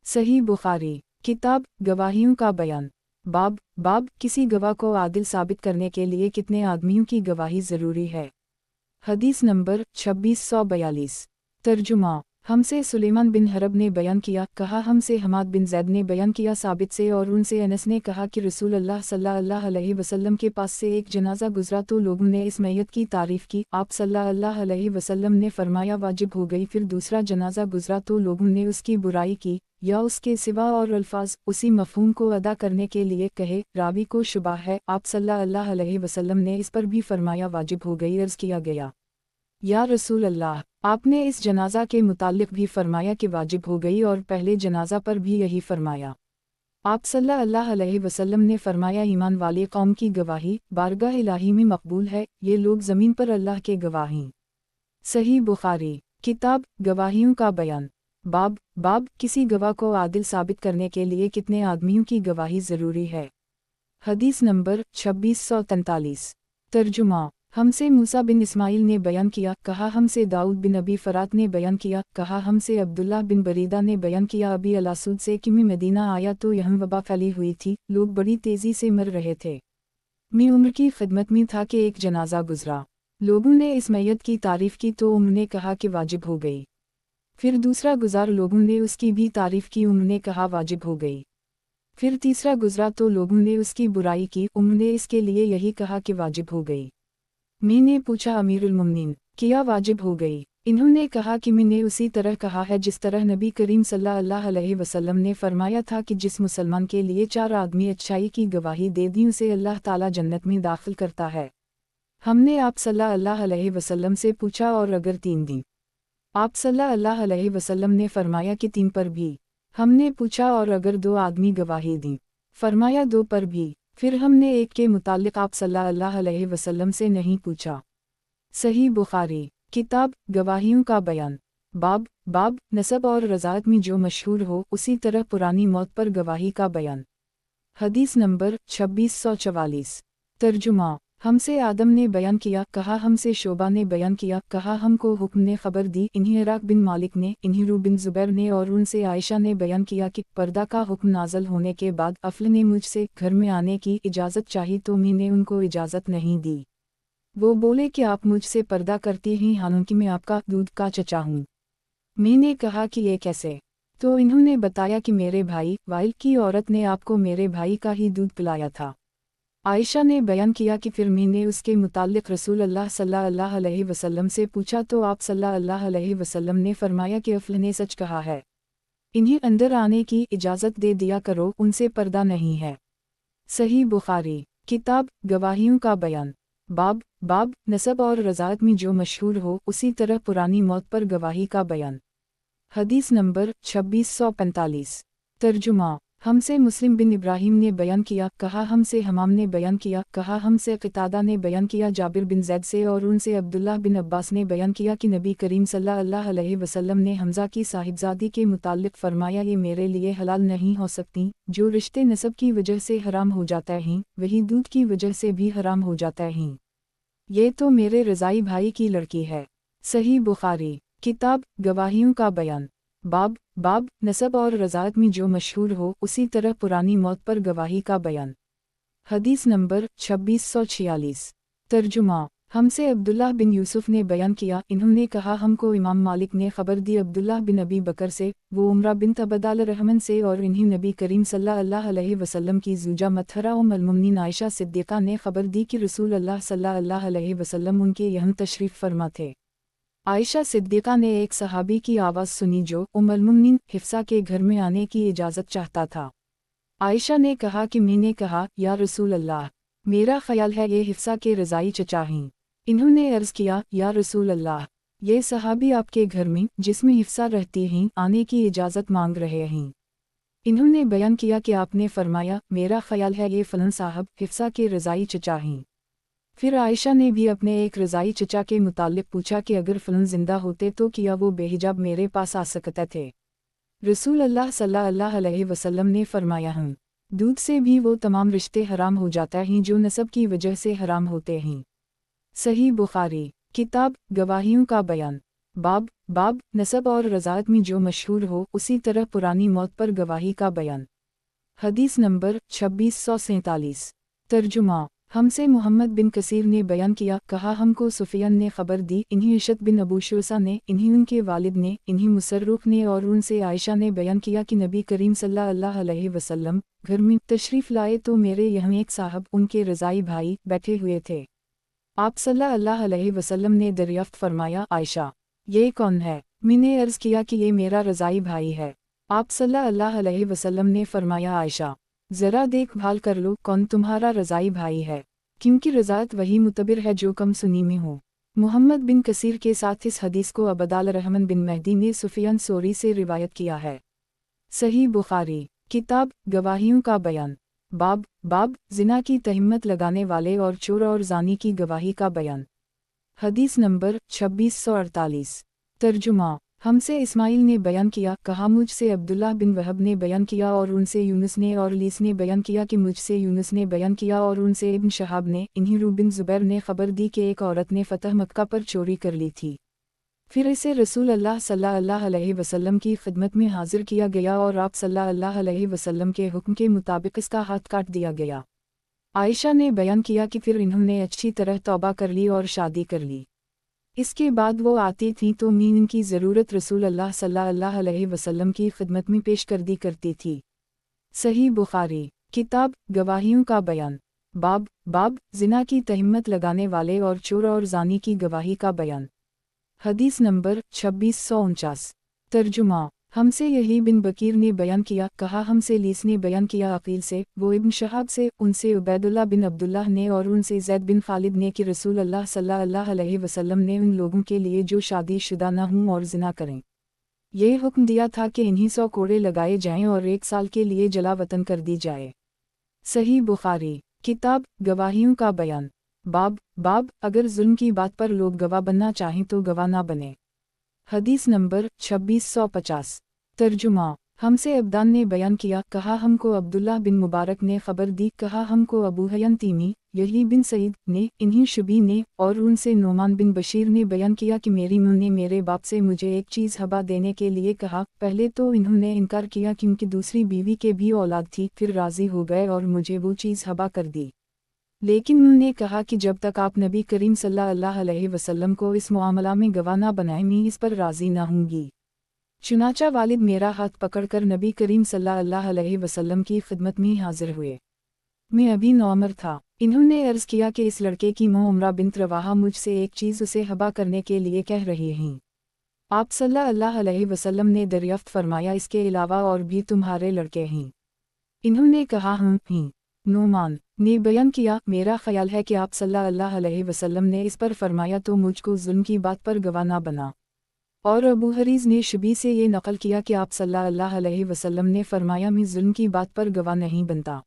[SPEAKER 1] صحیح بخاری کتاب گواہیوں کا بیان باب کسی گواہ کو عادل ثابت کرنے کے لیے کتنے آدمیوں کی گواہی ضروری ہے؟ حدیث نمبر 2642 ترجمہ ہم سے سلیمان بن حرب نے بیان کیا، کہا ہم سے حماد بن زید نے بیان کیا ثابت سے، اور ان سے انس نے کہا کہ رسول اللہ صلی اللہ علیہ وسلم کے پاس سے ایک جنازہ گزرا تو لوگوں نے اس میت کی تعریف کی، آپ صلی اللہ علیہ وسلم نے فرمایا واجب ہو گئی۔ پھر دوسرا جنازہ گزرا تو لوگوں نے اس کی برائی کی یا اس کے سوا اور الفاظ اسی مفہوم کو ادا کرنے کے لیے کہے، راوی کو شبہ ہے، آپ صلی اللہ علیہ وسلم نے اس پر بھی فرمایا واجب ہو گئی۔ عرض کیا گیا یا رسول اللہ، آپ نے اس جنازہ کے متعلق بھی فرمایا کہ واجب ہو گئی اور پہلے جنازہ پر بھی یہی فرمایا؟ آپ صلی اللہ علیہ وسلم نے فرمایا ایمان والی قوم کی گواہی بارگاہ الہی میں مقبول ہے، یہ لوگ زمین پر اللہ کے گواہ ہیں۔ صحیح بخاری کتاب گواہیوں کا بیان باب کسی گواہ کو عادل ثابت کرنے کے لیے کتنے آدمیوں کی گواہی ضروری ہے؟ حدیث نمبر 2643 ترجمہ ہم سے موسیٰ بن اسماعیل نے بیان کیا، کہا ہم سے داؤد بن ابی فرات نے بیان کیا، کہا ہم سے عبداللہ بن بریدہ نے بیان کیا ابی الاسود سے کہ میں مدینہ آیا تو یہاں وبا پھیلی ہوئی تھی، لوگ بڑی تیزی سے مر رہے تھے، میں عمر کی خدمت میں تھا کہ ایک جنازہ گزرا، لوگوں نے اس میت کی تعریف کی تو عمر نے کہا کہ واجب ہو گئی، پھر دوسرا گزار لوگوں نے اس کی بھی تعریف کی، عمر نے کہا واجب ہو گئی، پھر تیسرا گزرا تو لوگوں نے اس کی برائی کی، عمر نے اس کے لیے یہی کہا کہ واجب ہو گئی۔ میں نے پوچھا امیر المومنین کیا واجب ہو گئی؟ انہوں نے کہا کہ میں نے اسی طرح کہا ہے جس طرح نبی کریم صلی اللہ علیہ وسلم نے فرمایا تھا کہ جس مسلمان کے لیے 4 آدمی اچھائی کی گواہی دے دیں اسے اللہ تعالیٰ جنت میں داخل کرتا ہے۔ ہم نے آپ صلی اللہ علیہ وسلم سے پوچھا اور اگر 3 دیں؟ آپ صلی اللہ علیہ وسلم نے فرمایا کہ 3 پر بھی۔ ہم نے پوچھا اور اگر 2 آدمی گواہی دیں؟ فرمایا 2 پر بھی۔ پھر ہم نے ایک کے متعلق آپ صلی اللہ علیہ وسلم سے نہیں پوچھا۔ صحیح بخاری کتاب گواہیوں کا بیان باب نسب اور رضاعت میں جو مشہور ہو اسی طرح پرانی موت پر گواہی کا بیان۔ حدیث نمبر 2644 ترجمہ ہم سے آدم نے بیان کیا، کہا ہم سے شعبہ نے بیان کیا، کہا ہم کو حکم نے خبر دی، انہیں عراق بن مالک نے، انہیں رو بن زبیر نے، اور ان سے عائشہ نے بیان کیا کہ پردہ کا حکم نازل ہونے کے بعد افل نے مجھ سے گھر میں آنے کی اجازت چاہی تو میں نے ان کو اجازت نہیں دی۔ वो बोले कि आप मुझसे पर्दा करती हैं हालांकि मैं आपका दूध का चचा हूँ। मैंने कहा कि ये कैसे? तो इन्होंने बताया कि मेरे भाई वाइल की औरत ने आपको मेरे भाई का ही दूध पिलाया था। आयशा ने बयान किया कि फिर मैंने उसके मुताल्लिक रसूल अल्लाह सल्लल्लाहु अलैहि वसल्लम से पूछा तो आप सल्लल्लाहु अलैहि वसल्लम ने फरमाया कि अफल ने सच कहा है, इन्हें अंदर आने की इजाज़त दे दिया करो, उनसे पर्दा नहीं है। सही बुखारी किताब गवाहियों का बयान बाब नसब और रज़ात में जो मशहूर हो उसी तरह पुरानी मौत पर गवाही का बयान। हदीस नंबर 2645। तर्जुमा हमसे मुस्लिम बिन इब्राहीम ने बयान किया, कहा हमसे हमाम ने बयान किया, कहा हमसे क़तादा ने बयान किया जाबिर बिन ज़ैद से और उनसे अब्दुल्लाह बिन अब्बास ने बयान किया कि नबी करीम सल्लल्लाहु अलैहि वसल्लम ने हमज़ा की साहिबजादी के मुताल्लिक़ फरमाया, ये मेरे लिए हलाल नहीं हो सकती, जो रिश्ते नसब की वजह से हराम हो जाता है वही दूध की वजह से भी हराम हो जाता है। ये तो मेरे रज़ाई भाई की लड़की है। सही बुखारी किताब गवाहियों का बयान बाब नसब और रज़ात में जो मशहूर हो उसी तरह पुरानी मौत पर गवाही का बयान। हदीस नंबर 2646। तर्जुमा हमसे अब्दुल्लाह बिन यूसुफ ने बयान किया, इन्होंने कहा हमको इमाम मालिक ने खबर दी अब्दुल्लाह बिन अबी बकर से, वो उमरा बिन अबदाल रहमन से और इन्हीं नबी करीम सल्लल्लाहु अलैहि वसल्लम की ज़ूजा मतहरा उम्मुल मुमिनीन आयशा सिद्दीक़ा ने खबर दी कि रसूल अल्लाह सल्लल्लाहु अलैहि वसल्लम उनके यहाँ तशरीफ़ फरमा थे। आयशा सिद्दीक़ा ने एक सहाबी की आवाज़ सुनी जो उम्मुल मुमिनीन हिफ्सा के घर में आने की इजाज़त चाहता था। आयशा ने कहा कि मैंने कहा, या रसूल अल्लाह, मेरा ख्याल है ये हिफ्सा के रज़ाई चचा हैं। इन्होंने अर्ज़ किया, या रसूल अल्लाह, ये सहाबी आपके घर में जिसमें हिफ्सा रहती हैं आने की इजाज़त मांग रहे हैं। इन्होंने बयान किया कि आपने फरमाया, मेरा ख्याल है ये फ़लन साहब हिफ्सा के रज़ाई चचा हैं। फिर आयशा ने भी अपने एक रज़ाई चचा के मुताल्लिक़ पूछा कि अगर फ़लन ज़िंदा होते तो क्या वो बेहिजाब मेरे पास आ सकते थे? रसूल अल्लाह सल्लल्लाहु अलैहि वसल्लम ने फरमाया, दूध से भी वो तमाम रिश्ते हराम हो जाता हैं जो नसब की वजह से हराम होते हैं। सही बुखारी किताब गवाहियों का बयान बाब नसब और रज़ात में जो मशहूर हो उसी तरह पुरानी मौत पर गवाही का बयान। हदीस नंबर 2647। तर्जुमा हमसे मोहम्मद बिन कसीर ने बयान किया, कहा हमको सुफियान ने खबर दी, इन्हीं इशत बिन अबू शुसा ने, इन्हीं उनके वालिद ने, इन्हीं मुसर्रुख ने और उनसे आयशा ने बयान किया कि नबी करीम सल्लल्लाहु अलैहि वसल्लम घर में तशरीफ़ लाए तो मेरे यहाँ एक साहब उनके रज़ाई भाई बैठे हुए थे। आप सल्लल्लाहु अलैहि वसल्लम ने दरियाफ्त फरमाया, आयशा ये कौन है? मैंने अर्ज़ किया कि ये मेरा रज़ाई भाई है। आप सल्लल्लाहु अलैहि वसल्लम ने फरमाया, आयशा ज़रा देखभाल कर लो कौन तुम्हारा रज़ाई भाई है, क्योंकि रज़ात वही मुतबिर है जो कम सुनी में हो। मोहम्मद बिन कसीर के साथ इस हदीस को अबदाल रहमान बिन महदी ने सुफियान सोरी से रिवायत किया है। सही बुखारी किताब गवाहियों का बयान बाब जिना की तहम्मत लगाने वाले और चोर और जानी की गवाही का बयान। हदीस नंबर 2648। तर्जुमा हमसे इस्माइल ने बयान किया, कहा मुझसे अब्दुल्लाह बिन वहब ने बयान किया और उनसे यूनुस ने और लीस ने बयान किया कि मुझसे यूनुस ने बयान किया और उनसे इब्न शहाब ने, इन्हीं रू बिन ज़ुबैर ने खबर दी कि एक औरत ने फ़तह मक्का पर चोरी कर ली थी। फिर इसे रसूल अल्लाह सल्लल्लाहु अलैहि वसल्लम की खिदमत में हाजिर किया गया और आप सल्लल्लाहु अलैहि वसल्लम के हुक्म के मुताबिक इसका हाथ काट दिया गया। आयशा ने बयान किया कि फिर इन्होंने अच्छी तरह तौबा कर ली और शादी कर ली। इसके बाद वो आती थीं तो मैं इनकी ज़रूरत रसूल अल्लाह सल्लल्लाहु अलैहि वसल्लम की खिदमत में पेश कर दी करती थी। सही बुखारी किताब गवाहियों का बयान बाब जिना की तहम्मत लगाने वाले और चोर और जानी की गवाही का बयान। हदीस नंबर 2649। तर्जुमा हमसे यही बिन बकीर ने बयान किया, कहा हमसे लीस ने बयान किया अकील से, वो इब्न शहाब से, उनसे उबैदुल्लाह बिन अब्दुल्लाह ने और उनसे ज़ैद बिन खालिद ने कि रसूल अल्लाह सल्लल्लाहु अलैहि वसल्लम ने उन लोगों के लिए जो शादी शुदा न हों और ज़िना करें ये हुक्म दिया था कि इन्हीं 100 कोड़े लगाए जाएं और 1 साल के लिए जला वतन कर दी जाए। सही बुखारी किताब गवाहियों का बयान बाब अगर जुल्म की बात पर लोग गवाह बनना चाहें तो गवाह ना बने। हदीस नंबर 2650। तर्जुमा हमसे अब्दान ने बयान किया, कहा हमको अब्दुल्लाह बिन मुबारक ने खबर दी, कहा हमको अबू हयन तीमी यही बिन सईद ने, इन्हीं शुबी ने और उनसे नोमान बिन बशीर ने बयान किया कि मेरी मां ने मेरे बाप से मुझे एक चीज़ हबा देने के लिए कहा। पहले तो इन्होंने इनकार किया क्योंकि दूसरी बीवी के भी औलाद थी, फिर राज़ी हो गए और मुझे वो चीज़ हबा कर दी। لیکن انہوں نے کہا کہ جب تک آپ نبی کریم صلی اللہ علیہ وسلم کو اس معاملہ میں گواہ نہ بنائیں میں اس پر راضی نہ ہوں گی۔ چنانچہ والد میرا ہاتھ پکڑ کر نبی کریم صلی اللہ علیہ وسلم کی خدمت میں حاضر ہوئے۔ میں ابھی نوعمر تھا۔ انہوں نے عرض کیا کہ اس لڑکے کی ماں عمرہ بنت رواحہ مجھ سے ایک چیز اسے حبا کرنے کے لیے کہہ رہی ہیں۔ آپ صلی اللہ علیہ وسلم نے دریافت فرمایا اس کے علاوہ اور بھی تمہارے لڑکے ہیں؟ انہوں نے کہا ہیں۔ نعمان نے بیان کیا میرا خیال ہے کہ آپ صلی اللہ علیہ وسلم نے اس پر فرمایا تو مجھ کو ظلم کی بات پر گواہ نہ بنا۔ اور ابو حریز نے شبی سے یہ نقل کیا کہ آپ صلی اللہ علیہ وسلم نے فرمایا میں ظلم کی بات پر گواہ نہیں بنتا۔